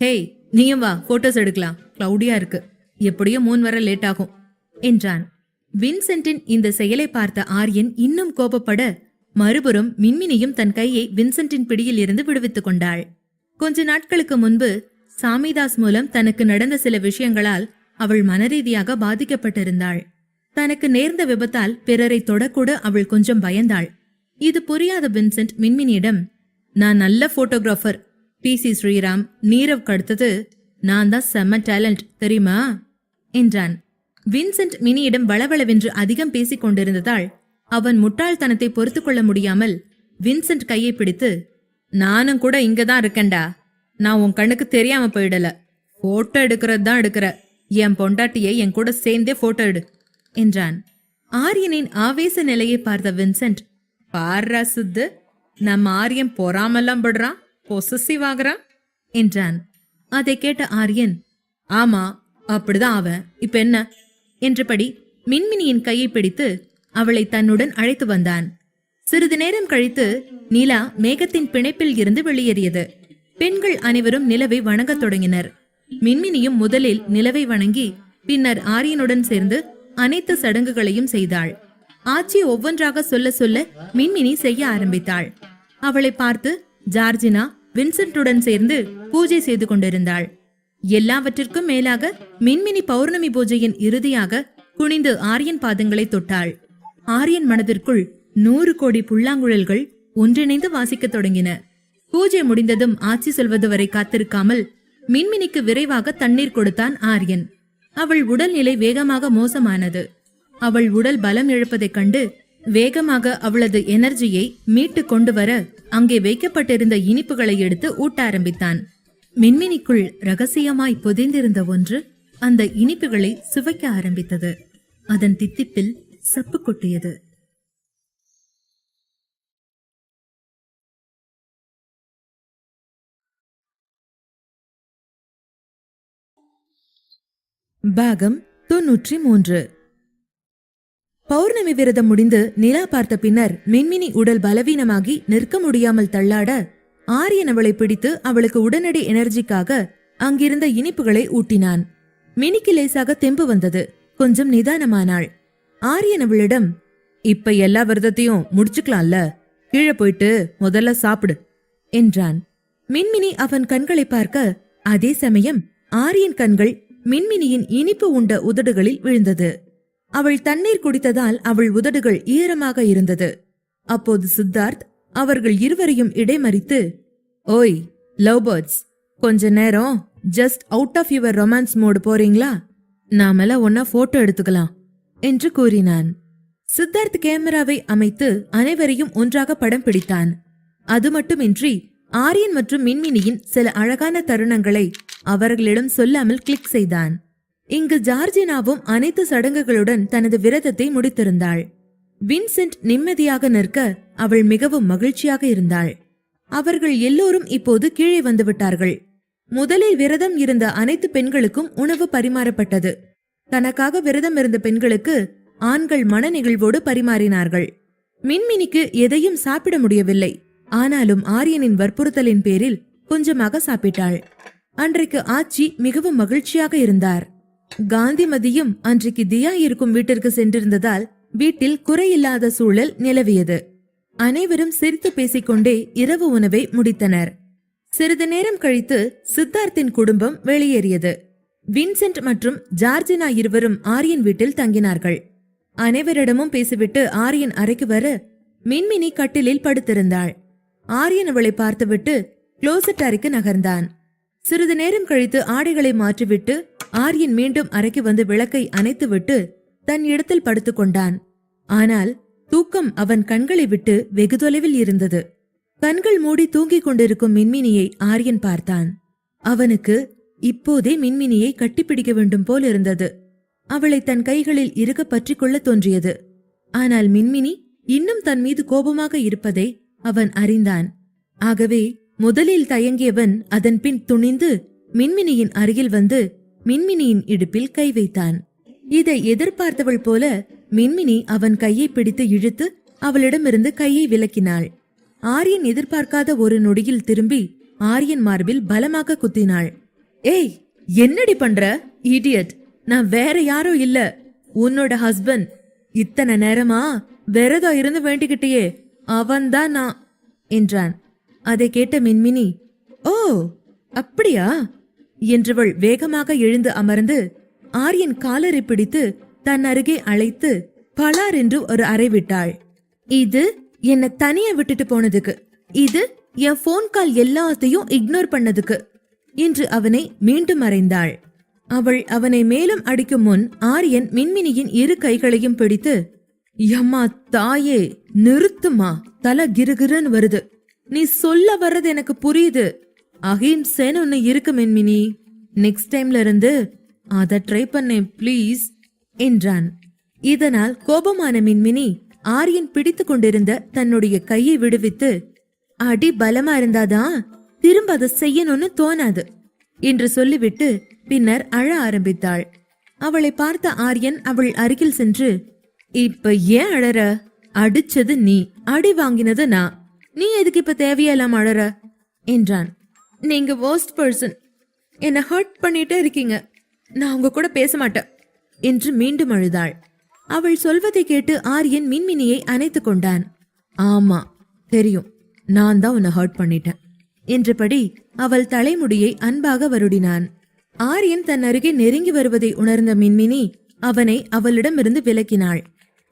ஹேய், நீயும் வா, போட்டோஸ் எடுக்கலாம், கிளவுடியா இருக்கு, எப்படியோ 3 வர லேட் ஆகும் என்றான். வின்சென்ட்டின் இந்த செயலை பார்த்த ஆரியன் இன்னும் கோபப்பட மறுபுறம் மின்மினியும் தன் கையை வின்சென்ட்டின் பிடியில் இருந்து விடுவித்துக் கொண்டாள். கொஞ்ச நாட்களுக்கு முன்பு சாமிதாஸ் மூலம் தனக்கு நடந்த சில விஷயங்களால் அவள் மனரீதியாக பாதிக்கப்பட்டிருந்தாள். தனக்கு நேர்ந்த விபத்தால் பிறரை தொடக்கூட அவள் கொஞ்சம் பயந்தாள். இது புரியாத வின்சென்ட் மின்மினியிடம், நான் நல்ல போட்டோகிராஃபர், PC ஸ்ரீராம், நீரவ் அடுத்தது நான் தான் செம்ம டேலண்ட் தெரியுமா என்றான். வின்சென்ட் மினியிடம் வளவளவென்று அதிகம் பேசிக் கொண்டிருந்ததால் அவன் முட்டாள்தனத்தை பொறுத்து கொள்ள முடியாமல் வின்சென்ட் கையை பிடித்து, நானும் கூட இங்கதான் இருக்கேன்டா, நான் உன் கண்ணுக்கு தெரியாம போயிடல, போட்டோ எடுக்கிறது தான் எடுக்கிற, என் பொண்டாட்டியை என் கூட சேர்ந்தே போட்டோ எடு என்றான். ஆரியனின் ஆவேச நிலையை பார்த்த வின்சென்ட், பாரா சுத்து, நம்ம ஆரியன் பொறாமல்லாம் படுறான், பொசசிவ் ஆகுறான் என்றான். அதை கேட்ட ஆரியன், ஆமா அப்படிதான் அவன், இப்ப என்ன என்றபடி மின்மினியின் கையை பிடித்து அவளை தன்னுடன் அழைத்து வந்தான். சிறிது நேரம் கழித்து நிலா மேகத்தின் பிணைப்பில் இருந்து வெளியேறியது. பெண்கள் அனைவரும் நிலவை வணங்கத் தொடங்கினர். மின்மினியும் முதலில் நிலவை வணங்கி பின்னர் ஆரியனுடன் சேர்ந்து அனைத்து சடங்குகளையும் செய்தாள். ஆச்சி ஒவ்வொன்றாக சொல்ல சொல்ல மின்மினி செய்ய ஆரம்பித்தாள். அவளை பார்த்து ஜார்ஜினா வின்சென்ட்டுடன் சேர்ந்து பூஜை செய்து கொண்டிருந்தாள். எல்லாவற்றிற்கும் மேலாக மின்மினி பௌர்ணமி பூஜையின் இறுதியாக குனிந்து ஆரியன் பாதங்களை தொட்டாள். ஆரியன் மனதிற்குள் 100 கோடி புல்லாங்குழல்கள் ஒன்றிணைந்து வாசிக்கத் தொடங்கின. பூஜை முடிந்ததும் ஆட்சி சொல்வது வரை காத்திருக்காமல் மின்மினிக்கு விரைவாக தண்ணீர் கொடுத்தான் ஆரியன். அவள் உடல்நிலை வேகமாக மோசமானது. அவள் உடல் பலம் இழப்பதைக் கண்டு வேகமாக அவளது எனர்ஜியை மீட்டு கொண்டு வர அங்கே வைக்கப்பட்டிருந்த இனிப்புகளை எடுத்து ஊட்ட ஆரம்பித்தான். மின்மினிக்குள் ரகசியமாய் புதைந்திருந்த ஒன்று அந்த இனிப்புகளை சுவைக்க ஆரம்பித்தது. அதன் தித்திப்பில் சப்பு கொட்டியது. பாகம் 93. பௌர்ணமி விரதம் முடிந்து நிலா பார்த்த பின்னர் மின்மினி உடல் பலவீனமாகி நிற்க முடியாமல் தள்ளாட ஆரியன் அவளை பிடித்து அவளுக்கு உடனடி எனர்ஜிக்காக அங்கிருந்த இனிப்புகளை ஊட்டினான். மினிக்கு லேசாக தெம்பு வந்தது. கொஞ்சம் நிதானமானாள். ஆரியன் அவளிடம், இப்ப எல்லா விரதத்தையும் முடிச்சுக்கலாம்ல, கீழே போயிட்டு முதல்ல சாப்பிடு என்றான். மின்மினி அவன் கண்களை பார்க்க அதே சமயம் ஆரியன் கண்கள் மின்மினியின் இனிப்பு உண்ட உதடுகளில் விழுந்தது. அவள் தண்ணீர் குடித்ததால் அவள் உதடுகள் ஈரமாக இருந்தது. அப்போது சித்தார்த் அவர்கள் இருவரையும் இடைமறித்து, ஓய் லவ் பேர்ட்ஸ், கொஞ்ச நேரம் just out of your romance mode போறீங்களா? நாமெல்லாம் ஒன்னா போட்டோ எடுத்துக்கலாம் என்று கூறினான். சித்தார்த் கேமராவை அமைத்து அனைவரையும் ஒன்றாக படம் பிடித்தான். அது மட்டுமின்றி ஆரியன் மற்றும் மின்மினியின் சில அழகான தருணங்களை அவர்களிடம் சொல்லாமல் கிளிக் செய்தான். இங்கு ஜார்ஜினாவும் அனைத்து சடங்குகளுடன் தனது விரதத்தை முடித்திருந்தாள். வின்சென்ட் நிம்மதியாக நிற்க அவள் மிகவும் மகிழ்ச்சியாக இருந்தாள். அவர்கள் எல்லோரும் இப்போது கீழே வந்துவிட்டார்கள். முதலில் விரதம் இருந்த அனைத்து பெண்களுக்கும் உணவு பரிமாறப்பட்டது. தனக்காக விரதம் இருந்த பெண்களுக்கு ஆண்கள் மனநிகழ்வோடு பரிமாறினார்கள். மின்மினிக்கு எதையும் சாப்பிட முடியவில்லை. ஆனாலும் ஆரியனின் வற்புறுத்தலின் பேரில் கொஞ்சமாக சாப்பிட்டாள். அன்றைக்கு ஆச்சி மிகவும் மகிழ்ச்சியாக இருந்தார். காந்திமதியும் அன்றைக்கு தியா இருக்கும் வீட்டிற்கு சென்றிருந்ததால் வீட்டில் குறையில்லாத சூழல் நிலவியது. அனைவரும் சிரித்து பேசிக்கொண்டே இரவு உணவை முடித்தனர். சிறிது நேரம் கழித்து சித்தார்த்தின் குடும்பம் வெளியேறியது. வின்சென்ட் மற்றும் ஜார்ஜினா இருவரும் ஆரியன் வீட்டில் தங்கினார்கள். அனைவரிடமும் பேசிவிட்டு ஆரியன் அறைக்கு வர மின்மினி கட்டிலில் படுத்திருந்தாள். ஆரியன் அவளை பார்த்துவிட்டு க்ளோசெட் அறைக்கு நகர்ந்தான். சிறிது நேரம் கழித்து ஆடைகளை மாற்றிவிட்டு ஆரியன் மீண்டும் அறைக்கு வந்து விளக்கை அணைத்துவிட்டு தன் இடத்தில் படுத்துக் கொண்டான். ஆனால் தூக்கம் அவன் கண்களை விட்டு வெகு தொலைவில் இருந்தது. கண்கள் மூடி தூங்கிக் கொண்டிருக்கும் மின்மினியை ஆரியன் பார்த்தான். அவனுக்கு இப்போதே மின்மினியை கட்டிப்பிடிக்க வேண்டும் போல் இருந்தது. அவளை தன் கைகளில் இறுக பற்றிக் கொள்ள தோன்றியது. ஆனால் மின்மினி இன்னும் தன் மீது கோபமாக இருப்பதை அவன் அறிந்தான். ஆகவே முதலில் தயங்கியவன் அதன் பின் துணிந்து மின்மினியின் அருகில் வந்து மின்மினியின் இடுப்பில் கை வைத்தான். இதை எதிர்பார்த்தவள் போல மின்மினி அவன் கையை பிடித்து இழுத்து அவளிடமிருந்து கையை விலக்கினாள். ஆரியன் எதிர்பார்க்காத ஒரு நொடியில் திரும்பி ஆரியன் மார்பில் பலமாக குத்தினாள். ஏய், என்னடி பண்ற இடியட்? நான் வேற யாரோ இல்ல, உன்னோட ஹஸ்பண்ட். இத்தனை நேரமா விரதம் இருந்து வேண்டிக்கிட்டியே, அவன்தான் நான் என்றான். அதை கேட்ட மின்மினி, ஓ அப்படியா என்றவள் வேகமாக எழுந்து அமர்ந்து ஆரியன் காலரை பிடித்து தன் அருகே அழைத்து பலார் என்று ஒரு அறை விட்டாள். இது என்ன தனியா விட்டுட்டு போனதுக்கு, இது என் போன் கால் எல்லாத்தையும் இக்னோர் பண்ணதுக்கு என்று அவனை மீண்டும் அறைந்தாள். அவள் அவனை மேலும் அடிக்கும் முன் ஆரியன் மின்மினியின் இரு கைகளையும் பிடித்து, யம்மா தாயே, நிறுத்துமா, தலை கிருகிருன்னு வருது. நீ சொல்ல வர்றது எனக்கு புரியுது. அஹிம்சைன்னு ஒன்னு இருக்கு மின்மினி, நெக்ஸ்ட் டைம்ல இருந்து அத ட்ரை பண்ணேன் ப்ளீஸ் என்றான். இதனால் கோபமான மின்மினி ஆரியன் பிடித்து கொண்டிருந்த தன்னுடைய கையை விடுவித்து, அடி பலமா இருந்தாதான் திரும்ப அதை செய்யணும்னு தோணாது என்று சொல்லிவிட்டு பின்னர் அழ ஆரம்பித்தாள். அவளை பார்த்த ஆரியன் அவள் அருகில் சென்று, இப்ப ஏன் அழற? அடிச்சது நீ, அடி வாங்கினது நான். நீ எதுக்கு இப்ப தேவையெல்லாம் அழற என்றான். நீங்க worst person, என்ன ஹர்ட் பண்ணிட்டே இருக்கீங்க. நான் உங்க கூட பேச மாட்டேன் என்று மீண்டும் அழுதாள். அவள் சொல்வதை கேட்டு ஆரியன் மின்மினியை அணைத்து கொண்டான். ஆமா தெரியும், நான் தான் உன்னை ஹர்ட் பண்ணிட்டேன் என்றபடி அவள் தலைமுடியை அன்பாக வருடினான். ஆரியன் தன் அருகே நெருங்கி வருவதை உணர்ந்த மின்மினி அவனை அவளிடமிருந்து விலக்கினாள்.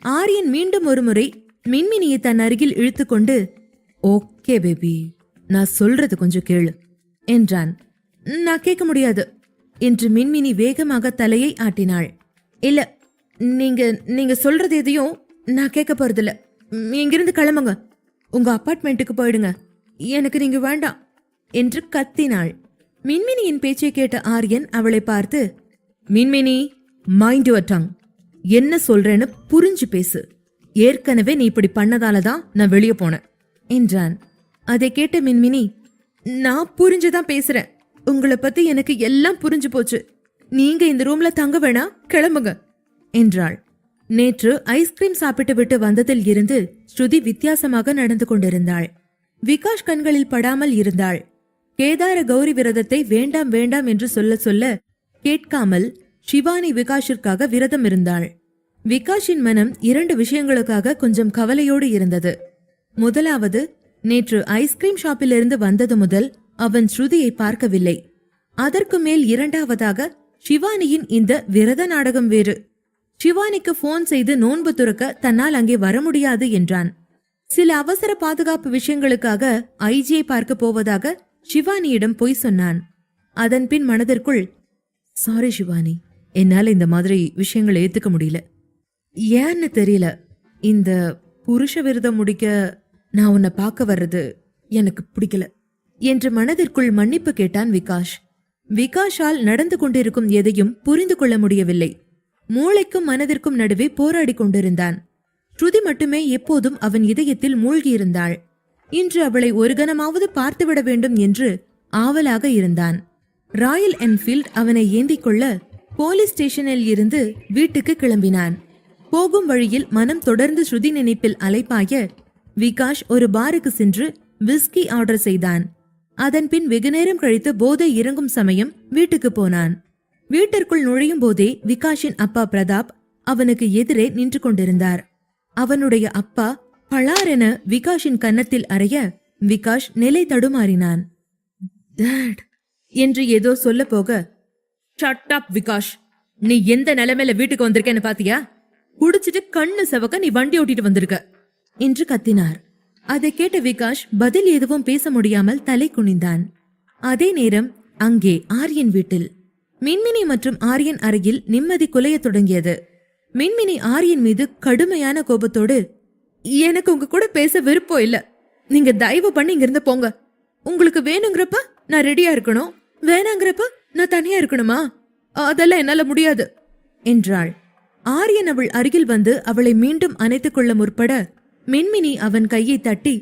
ஆரியன் மீண்டும் ஒருமுறை மின்மினியை தன் அருகில் இழுத்துக்கொண்டு, ஓகே பேபி, நான் சொல்றது கொஞ்சம் கேளு என்றான். நான் கேட்க முடியாது என்று மின்மினி வேகமாக தலையை ஆட்டினாள். இல்ல, நீங்க சொல்றது எதையும் நான் கேட்க போறதில்ல. இங்கிருந்து கிளம்புங்க, உங்க அபார்ட்மெண்ட்டுக்கு போயிடுங்க, எனக்கு நீங்க வேண்டாம் என்று கத்தினாள். மின்மினியின் பேச்சை கேட்ட ஆரியன் அவளை பார்த்து, மின்மினி, மைண்ட் யுவர் டங், என்ன சொல்றேன்னு புரிஞ்சு பேசு. ஏற்கனவே நீ இப்படி பண்ணதாலதான் நான் வெளியே போனேன் என்றான். அதை கேட்ட மின்மினி, நான் புரிஞ்சுதான் பேசுறேன், உங்களை பத்தி எனக்கு எல்லாம் புரிஞ்சு போச்சு, நீங்க இந்த ரூம்ல தங்க வேணா, கிளம்புங்க என்றாள். நேற்று ஐஸ்கிரீம் சாப்பிட்டு விட்டு வந்ததில் இருந்து ஸ்ருதி வித்தியாசமாக நடந்து கொண்டிருந்தாள். விகாஷ் கண்களில் படாமல் இருந்தாள். கேதார கௌரி விரதத்தை வேண்டாம் வேண்டாம் என்று சொல்ல சொல்ல கேட்காமல் ஷிவானி விகாஷிற்காக விரதம் இருந்தாள். விகாஷின் மனம் 2 விஷயங்களுக்காக கொஞ்சம் கவலையோடு இருந்தது. முதலாவது, நேற்று ஐஸ்கிரீம் ஷாப்பிலிருந்து வந்தது முதல் அவன் ஸ்ருதியை பார்க்கவில்லை. அதற்கு மேல் இரண்டாவதாக ஷிவானியின் இந்த விரத நாடகம் வேறு. ஷிவானிக்கு போன் செய்து நோன்பு துறக்க தன்னால் அங்கே வர முடியாது என்றான். சில அவசர பாதுகாப்பு விஷயங்களுக்காக ஐஜியை பார்க்க போவதாக ஷிவானியிடம் பொய் சொன்னான். அதன் பின் மனதிற்குள், சாரி ஷிவானி, என்னால இந்த மாதிரி விஷயங்களை ஏத்துக்க முடியல. ஏன்னு தெரியல, இந்த புருஷ விரதம் முடிக்க நான் உன்னை பார்க்க வர்றது எனக்கு பிடிக்கல என்று மனதிற்குள் மன்னிப்பு கேட்டான் விகாஷ். விகாஷால் நடந்து கொண்டிருக்கும் எதையும் புரிந்து கொள்ள முடியவில்லை. மூளைக்கும் மனதிற்கும் நடுவே போராடி கொண்டிருந்தான். ஸ்ருதி மட்டுமே எப்போதும் அவன் இதயத்தில் மூழ்கியிருந்தாள். இன்று அவளை ஒரு கணமாவது பார்த்துவிட வேண்டும் என்று ஆவலாக இருந்தான். ராயல் என்ஃபீல்ட் அவனை ஏந்திக் கொள்ள போலீஸ் ஸ்டேஷனில் இருந்து வீட்டுக்கு கிளம்பினான். போகும் வழியில் மனம் தொடர்ந்து ஸ்ருதி நினைப்பில் அலைப்பாய விகாஷ் ஒரு பாருக்கு சென்று விஸ்கி ஆர்டர் செய்தான். அதன் பின் வெகுநேரம் கழித்து போதை இறங்கும் சமயம் வீட்டுக்கு போனான். வீட்டிற்குள் நுழையும் போதே விகாஷின் அப்பா பிரதாப் அவனுக்கு எதிரே நின்று கொண்டிருந்தார். அவனுடைய அப்பா பளாரென விகாஷின் கன்னத்தில் அறைய விகாஷ் நிலை தடுமாறினான். டாட் என்று ஏதோ சொல்ல போக, ஷட் அப் விகாஷ், நீ எந்த நிலைமையில வீட்டுக்கு வந்திருக்கேன்னு பாத்தியா? குடிச்சிட்டு கண்ணு செவக்க நீ வண்டி ஓட்டிட்டு வந்திருக்க என்று கத்தினார். அதை கேட்ட விகாஷ் பதில் எதுவும் பேச முடியாமல் தலை குனிந்தான். அதே நேரம் அங்கே ஆரியன் வீட்டில் மின்மினி மற்றும் ஆரியன் அருகில் நிம்மதி குலைய தொடங்கியது. மின்மினி ஆரியன் மீது கடுமையான கோபத்தோடு, எனக்கு உங்க கூட பேச விருப்பம் இல்ல, நீங்க தயவு பண்ணி இங்கிருந்து போங்க. உங்களுக்கு வேணுங்கிறப்ப நான் ரெடியா இருக்கணும், வேணாங்கிறப்ப நான் தனியா இருக்கணுமா? அதெல்லாம் என்னால முடியாது என்றாள். ஆரியன் அவள் அருகில் வந்து அவளை மீண்டும் அணைத்துக் கொள்ள முற்பட மின்மினி அவன் கையை தட்டி,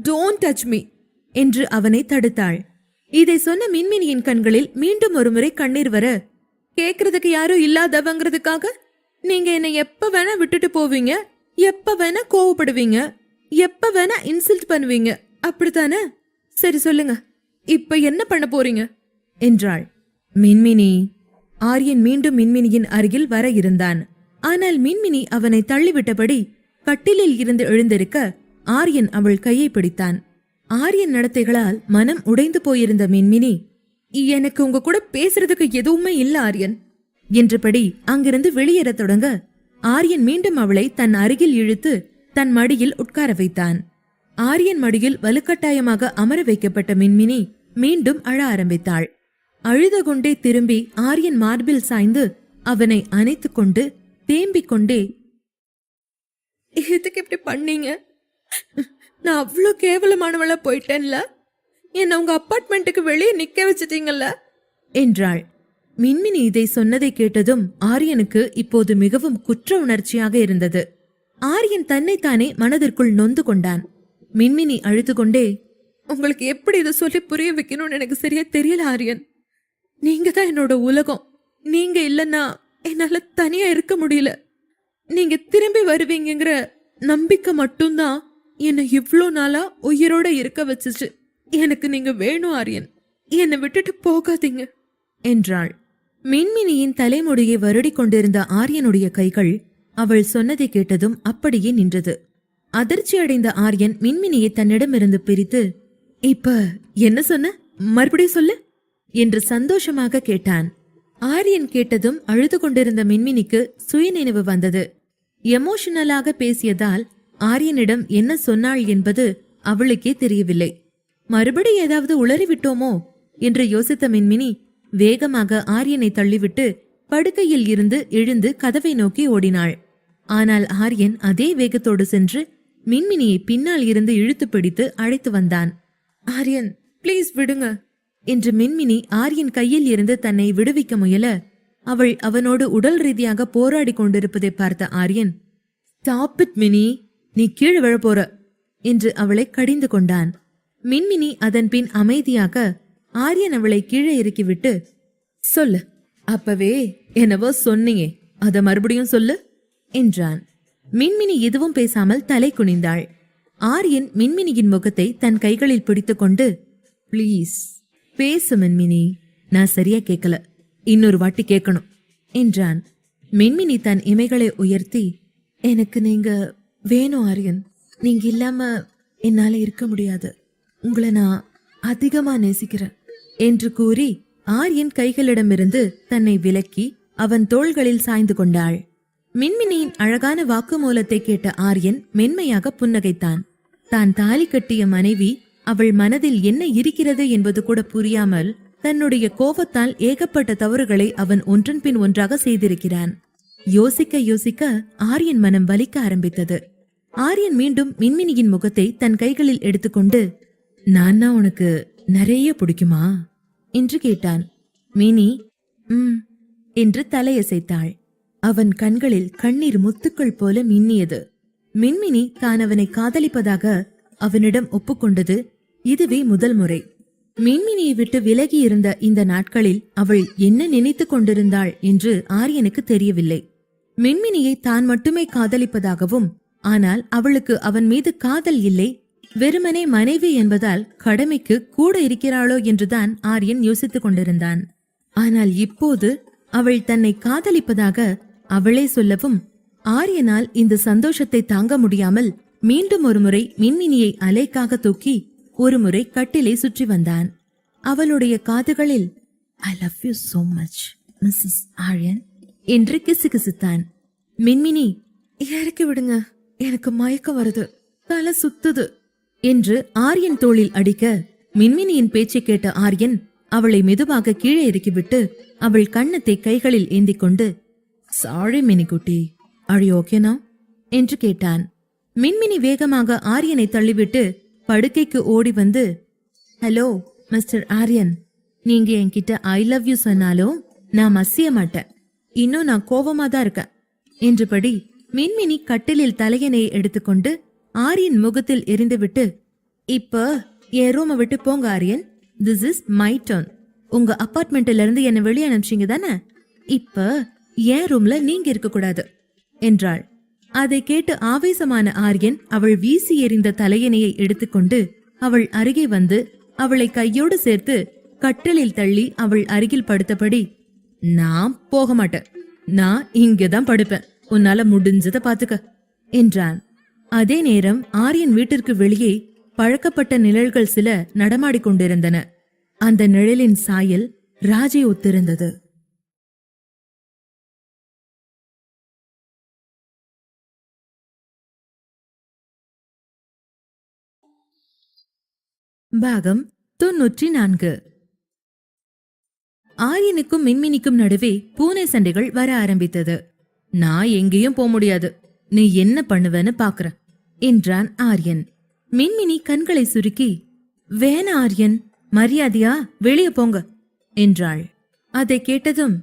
டோன்ட் டச் மீ என்று அவனை தடுத்தாள். இதை சொன்ன மின்மினியின் கண்களில் மீண்டும் ஒருமுறை கண்ணீர் வர, கேக்குறதுக்கு யாரும் இல்லாதவங்கிறதுக்காக நீங்க என்னை எப்ப வேணா விட்டுட்டு போவீங்க, எப்ப வேணா கோவப்படுவீங்க, எப்ப வேணா இன்சல்ட் பண்ணுவீங்க, அப்படித்தானே? சரி சொல்லுங்க, இப்ப என்ன பண்ண போறீங்க என்றாள். மின்மினி. ஆரியன் மீண்டும் மின்மினியின் அருகில் வர இருந்தான். ஆனால் மின்மினி அவனை தள்ளிவிட்டபடி கட்டிலில் இருந்து எழுந்திருக்க ஆரியன் அவள் கையை பிடித்தான். ஆரியன் நடத்தைகளால் மனம் உடைந்து போயிருந்த மின்மினி, எனக்கு உங்க கூட பேசுறதுக்கு எதுவுமே இல்ல ஆரியன் என்றபடி அங்கிருந்து வெளியேற தொடங்க ஆரியன் மீண்டும் அவளை தன் அருகில் இழுத்து தன் மடியில் உட்கார வைத்தான். ஆரியன் மடியில் வலுக்கட்டாயமாக அமர வைக்கப்பட்ட மின்மினி மீண்டும் அழ ஆரம்பித்தாள். அழுது கொண்டே திரும்பி ஆரியன் மார்பில் சாய்ந்து அவனை அணைத்துக் கொண்டு தேம்பிக் கொண்டே, எதுக்கு இப்படி பண்ணீங்க? நான் அவ்வளோ கேவலமானவளா போயிட்டேன்ல, என்ன உங்க அப்பார்ட்மெண்ட்டுக்கு வெளியே நிக்க வச்சிட்டீங்கல்ல என்றாள். மின்மினி இதை சொன்னதை கேட்டதும் ஆரியனுக்கு இப்போது மிகவும் குற்ற உணர்ச்சியாக இருந்தது. ஆரியன் தன்னைத்தானே மனதிற்குள் நொந்து கொண்டான். மின்மினி அழுது கொண்டே, உங்களுக்கு எப்படி இதை சொல்லி புரிய வைக்கணும்னு எனக்கு சரியா தெரியல ஆரியன். நீங்க தான் என்னோட உலகம். நீங்க இல்லைன்னா என்னால தனியா இருக்க முடியல. நீங்க திரும்பி வருவீங்கிற நம்பிக்கை மட்டும்தான் என்னை இவ்ளோ நாளா உயிரோட இருக்க வச்சுச்சு. எனக்கு நீங்க வேணும் ஆரியன், என்னை விட்டுட்டு போகாதீங்க என்றாள். மின்மினியின் தலைமுடியை வருடி கொண்டிருந்த ஆரியனுடைய கைகள் அவள் சொன்னதை கேட்டதும் அப்படியே நின்றது. அதிர்ச்சி அடைந்த ஆரியன் மின்மினியை தன்னிடமிருந்து பிரித்து, இப்ப என்ன சொன்ன, மறுபடியும் சொல்லு என்று சந்தோஷமாக கேட்டான். ஆரியன் கேட்டதும் அழுது கொண்டிருந்த மின்மினிக்கு சுயநினைவு வந்தது. எமோஷனலாக பேசியதால் ஆரியனிடம் என்ன சொன்னாள் என்பது அவளுக்கே தெரியவில்லை. மறுபடி ஏதாவது உளறிவிட்டோமோ என்று யோசித்த மின்மினி வேகமாக ஆரியனை தள்ளிவிட்டு படுக்கையில் இருந்து எழுந்து கதவை நோக்கி ஓடினாள். ஆனால் ஆரியன் அதே வேகத்தோடு சென்று மின்மினியை பின்னால் இருந்து இழுத்து பிடித்து அழைத்து வந்தான். ஆரியன், பிளீஸ் விடுங்க என்று மின்மினி ஆரியன் கையில் இருந்து தன்னை விடுவிக்க முயல, அவள் அவனோடு உடல் ரீதியாக போராடி கொண்டிருப்பதை பார்த்த ஆரியன், ஸ்டாப் இட் மினி, நீ கீழ் விழப்போற என்று அவளை கடிந்து கொண்டான். மின்மினி அதன் பின் அமைதியாக ஆரியன் அவளை கீழே இறக்கிவிட்டு, சொல்லு, அப்பவே என்னவோ சொன்னீங்க, அத மறுபடியும் சொல்லு என்றான். மின்மினி எதுவும் பேசாமல் தலை குனிந்தாள். ஆரியன் மின்மினியின் முகத்தை தன் கைகளில் பிடித்துக்கொண்டு, பிளீஸ் பேசு மின்மினி, நான் சரியா கேட்கல, இன்னொரு வாட்டி கேட்கணும் என்றான். மின்மினி தன் இமைகளை உயர்த்தி, எனக்கு நீங்க வேணும் ஆரியன், நீங்க இல்லாம என்னால இருக்க முடியாது, உங்களை நான் அதிகமா நேசிக்கிறேன் என்று கூறி ஆரியன் கைகளிடமிருந்து தன்னை விலக்கி அவன் தோள்களில் சாய்ந்து கொண்டாள். மின்மினியின் அழகான வாக்குமூலத்தை கேட்ட ஆரியன் மென்மையாக புன்னகைத்தான். தான் தாலி கட்டிய மனைவி அவள் மனதில் என்ன இருக்கிறது என்பது கூட புரியாமல் தன்னுடைய கோபத்தால் ஏகப்பட்ட தவறுகளை அவன் ஒன்றன் பின் ஒன்றாக செய்திருக்கிறான். யோசிக்க யோசிக்க ஆரியன் மனம் வலிக்க ஆரம்பித்தது. ஆரியன் மீண்டும் மின்மினியின் முகத்தை தன் கைகளில் எடுத்துக்கொண்டு, நான்னா உனக்கு நிறைய பிடிக்குமா என்று கேட்டான். மினி என்று தலையசைத்தாள். அவன் கண்களில் கண்ணீர் முத்துக்கள் போல மின்னியது. மின்மினி தான் அவனை காதலிப்பதாக அவனிடம் ஒப்புக்கொண்டது இதுவே முதல் முறை. மின்மினியை விட்டு விலகி இருந்த இந்த நாட்களில் அவள் என்ன நினைத்து கொண்டிருந்தாள் என்று ஆரியனுக்கு தெரியவில்லை. மின்மினியை தான் மட்டுமே காதலிப்பதாகவும், ஆனால் அவளுக்கு அவன் மீது காதல் இல்லை, வெறுமனே மனைவி என்பதால் கடமைக்கு கூட இருக்கிறாளோ என்றுதான் ஆரியன் யோசித்துக் கொண்டிருந்தான். ஆனால் இப்போது அவள் தன்னை காதலிப்பதாக அவளே சொல்லவும் ஆரியனால் இந்த சந்தோஷத்தை தாங்க முடியாமல் மீண்டும் ஒருமுறை மின்மினியை அலைக்காக தூக்கி ஒருமுறை கட்டிலை சுற்றி வந்தான். அவளுடைய காதுகளில் I love you so much Mrs Aryan என்று கிசுகிசுத்தான். மின்மினி, இறக்கி விடுங்க, எனக்கு மயக்கம் வருது, தலை சுத்துது என்று ஆரியன் தோளில் அடிக்க மின்மினியின் பேச்சை கேட்ட ஆரியன் அவளை மெதுவாக கீழே இறக்கிவிட்டு அவள் கன்னத்தை கைகளில் ஏந்தி கொண்டு, சாரி மினிக்குட்டி, ஆர் யூ ஓகே நவ் என்று கேட்டான். மின்மினி வேகமாக ஆரியனை தள்ளிவிட்டு படுக்கைக்கு ஓடி வந்து, ஹலோ மிஸ்டர் ஆரியன், நீங்க என்கிட்ட ஐ லவ் யூ சொன்னாலும் நான் மசிய மாட்டேன், இன்னும் நான் கோவமா தான் இருக்கேன் என்றபடி மின்மினி கட்டிலில் தலையணையை எடுத்துக்கொண்டு ஆரியன் முகத்தில் எரிந்துவிட்டு, இப்ப என் ரூமை விட்டு போங்க Aryan, this is my turn. உங்க அபார்ட்மெண்ட்ல இருந்து என்ன வெளியே அனுப்பிச்சிங்க தானே, இப்ப என் ரூம்ல நீங்க இருக்க கூடாது என்றாள். அதை கேட்டு ஆவேசமான ஆரியன் அவள் வீசி எறிந்த தலையணையை எடுத்துக்கொண்டு அவள் அருகே வந்து அவளை கையோடு சேர்த்து கட்டிலில் தள்ளி அவள் அருகில் படுத்தபடி, நான் போக மாட்டேன், நான் இங்கதான் படுப்பேன், உன்னால முடிஞ்சத பாத்துக்க என்றான். அதே நேரம் ஆரியன் வீட்டிற்கு வெளியே பழக்கப்பட்ட நிழல்கள் சில நடமாடிக்கொண்டிருந்தன. அந்த நிழலின் சாயல் ராஜை ஒத்திருந்தது. பாகம் 94. ஆரியனுக்கும் மின்மினிக்கும் நடுவே பூனை சண்டைகள் வர ஆரம்பித்தது. நான் எங்கேயும் போக முடியாது, நீ என்ன பண்ணுவேன்னு பாக்குற என்றான் ஆரியன். மின்மினி கண்களை சுருக்கி, வேணா ஆரியன், மரியாதையா வெளியே போங்க என்றாள். அதை கேட்டதும்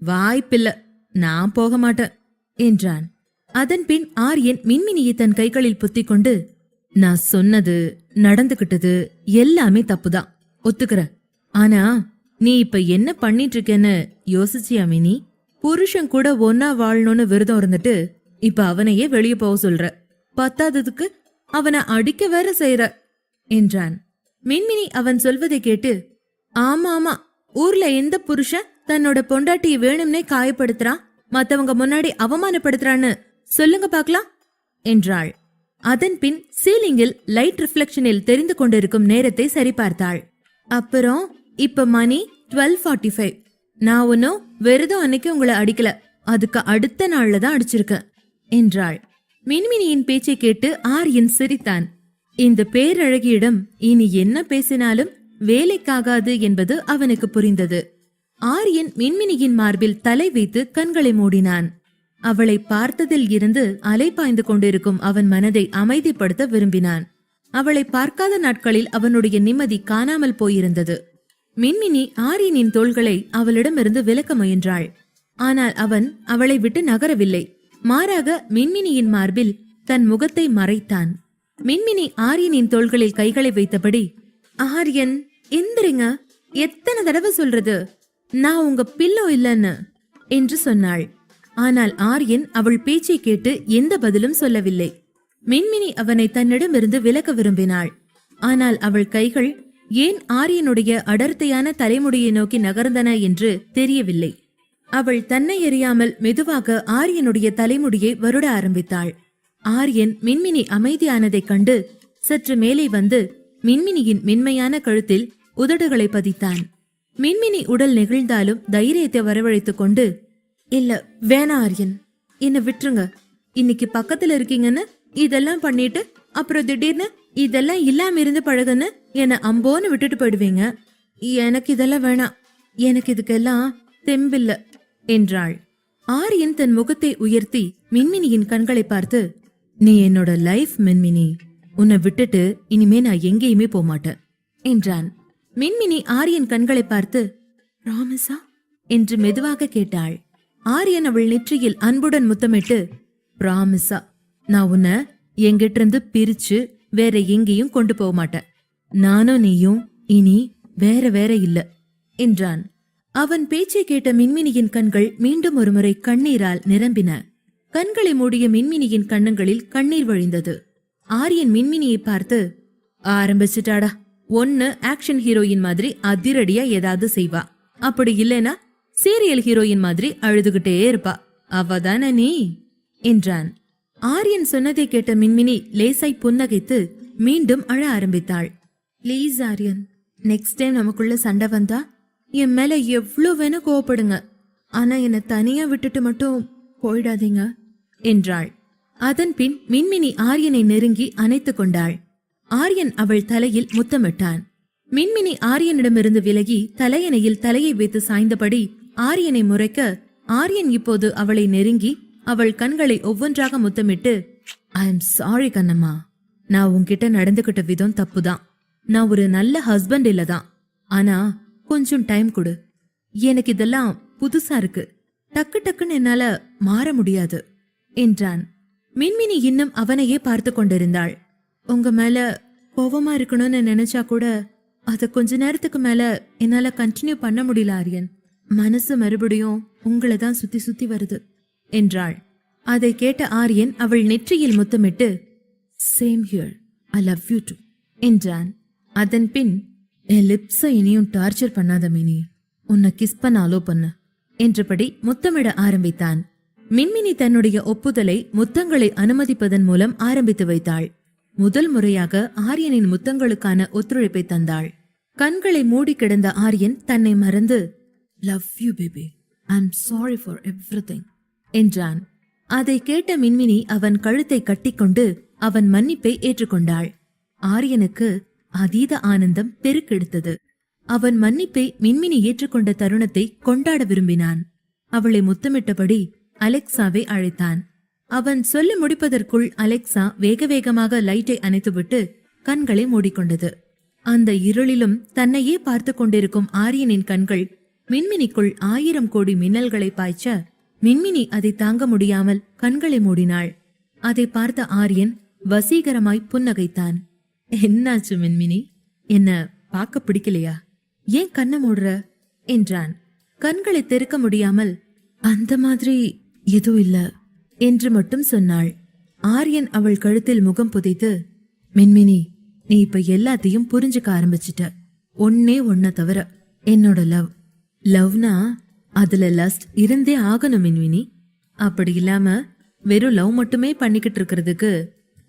வாய்ப்பில்ல, நான் போக மாட்டேன் என்றான். அதன்பின் ஆரியன் மின்மினியை தன் கைகளில் புத்திக் கொண்டு, நான் சொன்னது நடந்துகிட்டது எல்லாமே தப்புதான், ஒத்துக்கிற. ஆனா நீ இப்ப என்ன பண்ணிட்டு இருக்கேன்னு யோசிச்சியா மினி? புருஷன் கூட ஒன்னா வாழணும்னு விரதம் இருந்துட்டு இப்ப அவனையே வெளியே போக சொல்ற, பத்தாததுக்கு அவனை அடிக்க வேற செய்யற என்றான். மின்மினி அவன் சொல்வதை கேட்டு, ஆமா ஆமா, ஊர்ல எந்த புருஷன் தன்னோட பொண்டாட்டியை வேணும்னே காயப்படுத்துறான், மத்தவங்க முன்னாடி அவமானப்படுத்துறான்னு சொல்லுங்க பாக்கலாம் என்றாள். அதன்பின் சீலிங்கில் லைட் ரிஃப்ளெக்ஷனில் தெரிந்து கொண்டிருக்கும் நேரத்தை சரிபார்த்தாள். அப்புறம் இப்ப மணி 12:45. நான் ஒன்னும் விரதம் அன்னைக்கு உங்களை அடிக்கல, அதுக்கு அடுத்த நாள்ல தான் அடிச்சிருக்கேன் என்றாள். மின்மினியின் பேச்சை கேட்டு ஆரியன் சிரித்தான். இந்த பேரழகியிடம் இனி என்ன பேசினாலும் வேலைக்காகாது என்பது அவனுக்கு புரிந்தது. ஆரியன் மின்மினியின் மார்பில் தலை வைத்து கண்களை மூடினான். அவளை பார்த்ததில் இருந்து அலைபாய்ந்து கொண்டிருக்கும் அவன் மனதை அமைதிப்படுத்த விரும்பினான். அவளை பார்க்காத நாட்களில் அவனுடைய நிம்மதி காணாமல் போயிருந்தது. மின்மினி ஆரியனின் தோள்களை அவளிடமிருந்து விலக்க முயன்றாள். ஆனால் அவன் அவளை விட்டு நகரவில்லை. மாறாக மின்மினியின் மார்பில் தன் முகத்தை மறைத்தான். மின்மினி ஆரியனின் தோள்களில் கைகளை வைத்தபடி, ஆரியன் எந்திரிங்க, எத்தனை தடவை சொல்றது, நான் உங்க பில்லோ இல்லன்னு என்று சொன்னாள். ஆனால் ஆரியன் அவள் பேச்சை கேட்டு எந்த பதிலும் சொல்லவில்லை. மின்மினி அவனை தன்னிடமிருந்து விலக்க விரும்பினாள். ஆனால் அவள் கைகள் ஏன் ஆரியனுடைய அடர்த்தியான தலைமுடியை நோக்கி நகர்ந்தன என்று தெரியவில்லை. அவள் தன்னை எறியாமல் மெதுவாக ஆரியனுடைய தலைமுடியை வருட ஆரம்பித்தாள். ஆரியன் மின்மினி அமைதியானதைக் கண்டு சற்று மேலே வந்து மின்மினியின் மென்மையான கழுத்தில் உதடுகளை பதித்தான். மின்மினி உடல் நெகிழ்ந்தாலும் தைரியத்தை வரவழைத்துக் கொண்டு, இல்ல வேணா ஆரியன், என்ன விட்டுருங்க. இன்னைக்கு பக்கத்துல இருக்கீங்கன்னு இதெல்லாம் பண்ணிட்டு அப்புறம் திடீர்னு இதெல்லாம் இல்லாம இருந்து பழகுன்னு என்ன அம்போன்னு விட்டுட்டு போயிடுவீங்க. எனக்கு இதெல்லாம் வேணாம், எனக்கு இதுக்கெல்லாம் தெம்பில்ல என்றாள். ஆரியன் தன் முகத்தை உயர்த்தி மின்மினியின் கண்களை பார்த்து, நீ என்னோட லைஃப் மின்மினி, உன்னை விட்டுட்டு இனிமே நான் எங்கேயுமே போமாட்டேன் என்றான். மின்மினி ஆரியன் கண்களை பார்த்து, ராமசா என்று மெதுவாக கேட்டாள். ஆரியன் அவள் நெற்றியில் அன்புடன் முத்தமிட்டு, பிராமிசா, நான் உன்னை எங்கிட்ட இருந்து பிரிச்சு வேற எங்கேயும் கொண்டு போக மாட்டேன். நானும் நீயும் இனி வேற வேற இல்ல என்றான். அவன் பேச்சை கேட்ட மின்மினியின் கண்கள் மீண்டும் ஒருமுறை கண்ணீரால் நிரம்பின. கண்களை மூடிய மின்மினியின் கண்ணங்களில் கண்ணீர் வழிந்தது. ஆரியன் மின்மினியை பார்த்து, ஆரம்பிச்சுட்டாடா, ஒன்னு ஆக்ஷன் ஹீரோயின் மாதிரி அதிரடியா ஏதாவது செய்வா, அப்படி இல்லைனா சீரியல் ஹீரோயின் மாதிரி அழுதுகிட்டே இருப்பா, அவதான நீ என்றான். ஆரியன் சொன்னதை கேட்ட மின்மினி லேசாய் புன்னகைத்து மீண்டும் அழ ஆரம்பித்தாள். ப்ளீஸ் ஆரியன், நெக்ஸ்ட் டைம் நமக்குள்ள சண்டை வந்தா என் மேல எவ்வளவு வேணா கோவப்படுங்க, ஆனா என்ன தனியா விட்டுட்டு மட்டும் போயிடாதீங்க என்றாள். அதன்பின் மின்மினி ஆரியனை நெருங்கி அணைத்துக் கொண்டாள். ஆரியன் அவள் தலையில் முத்தமிட்டான். மின்மினி ஆரியனிடமிருந்து விலகி தலையணையில் தலையை வைத்து சாய்ந்தபடி ஆரியனை முறைக்க, ஆரியன் இப்போது அவளை நெருங்கி அவள் கண்களை ஒவ்வொன்றாக முத்தமிட்டு, ஐ எம் சாரி கண்ணம்மா, நான் உன்கிட்ட நடந்துகிட்ட விதம் தப்புதான். நான் ஒரு நல்ல ஹஸ்பண்ட் இல்லதான், ஆனா கொஞ்சம் டைம் கொடு. எனக்கு இதெல்லாம் புதுசா இருக்கு, டக்கு டக்குன்னு என்னால மாற முடியாது என்றான். மின்மினி இன்னும் அவனையே பார்த்து கொண்டிருந்தாள். உங்க மேல கோவமா இருக்கணும்னு நினைச்சா கூட அத கொஞ்ச நேரத்துக்கு மேல என்னால கண்டினியூ பண்ண முடியல ஆரியன். மனசு மறுபடியும் உங்களை தான் சுத்தி சுத்தி வருது என்றாள். அதை கேட்ட ஆரியன் அவள் நெற்றியில் முத்தமிட்டு, same here, I love you to என்றான். அதன் பின், என் லிப்ஸை இனியும் டார்ச்சர் பண்ணாத மினி, உன்னை கிஸ் பண்ண அலோ பண்ண என்றபடி முத்தமிட ஆரம்பித்தான். மின்மினி தன்னுடைய ஒப்புதலை முத்தங்களை அனுமதிப்பதன் மூலம் ஆரம்பித்து வைத்தாள். முதல் முறையாக ஆரியனின் முத்தங்களுக்கான ஒத்துழைப்பை தந்தாள். கண்களை மூடி கிடந்த ஆரியன் தன்னை மறந்து, love you baby, I am sorry for everything என்றான். அதை கேட்ட மின்மினி அவன் கழுத்தை கட்டிக்கொண்டு அவன் மன்னிப்பை ஏற்றுக்கொண்டாள். ஆரியனுக்கு அதீத ஆனந்தம் பெருக்கெடுத்தது. அவன் மன்னிப்பை மின்மினி ஏற்றுக்கொண்ட தருணத்தை கொண்டாட விரும்பினான். அவளை முத்தமிட்டபடி அலெக்சாவை அழைத்தான். அவன் சொல்லி முடிப்பதற்குள் அலெக்சா வேக வேகமாக லைட்டை அணைத்துவிட்டு கண்களை மூடிக்கொண்டது. அந்த இருளிலும் தன்னையே பார்த்து கொண்டிருக்கும் ஆரியனின் கண்கள் மின்மினிக்குள் 1000 கோடி மின்னல்களை பாய்ச்ச மின்மினி அதை தாங்க முடியாமல் கண்களை மூடினாள். அதை பார்த்த ஆரியன் வசீகரமாய் புன்னகைத்தான். என்னாச்சு மின்மினி, என்ன பார்க்க பிடிக்கலையா? ஏன் கண்ணை மூடுற என்றான். கண்களை திறக்க முடியாமல் அந்த மாதிரி எதுவும் இல்ல என்று மட்டும் சொன்னாள். ஆரியன் அவள் கழுத்தில் முகம் புதைத்து, மின்மினி, நீ இப்ப எல்லாத்தையும் புரிஞ்சுக்க ஆரம்பிச்சிட்ட. ஒன்னே ஒன்ன தவிர, என்னோட லவ். லவ்னா அதுல லஸ்ட் இருந்தே ஆகணும் மின்மினி. அப்படி இல்லாம வெறும் லவ் மட்டுமே பண்ணிக்கிட்டு இருக்கிறதுக்கு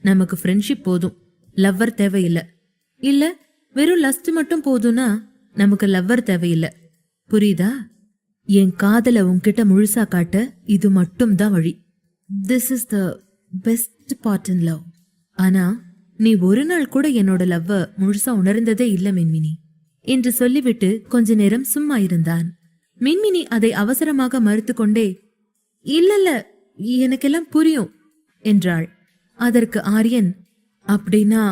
நமக்கு ஃப்ரெண்ட்ஷிப் போதும், லவ்வர் தேவையில்லை. இல்ல வெறும் லஸ்ட் மட்டும் போதும்னா நமக்கு லவ்வர் தேவையில்லை. புரியுதா? என் காதல உன்கிட்ட முழுசா காட்ட இது மட்டும் தான் வழி. This is the best part in love. ஆனா நீ ஒரு நாள் கூட என்னோட லவ்வ முழுசா உணர்ந்ததே இல்ல மின்மினி என்று சொல்லிவிட்டு கொஞ்ச நேரம் சும்மா இருந்தான். மின்மினி அதை அவசரமாக மறுத்து கொண்டே, இல்லல்ல, எனக்கெல்லாம் புரியும் என்றாள். அதற்கு ஆரியன், அப்படின்னா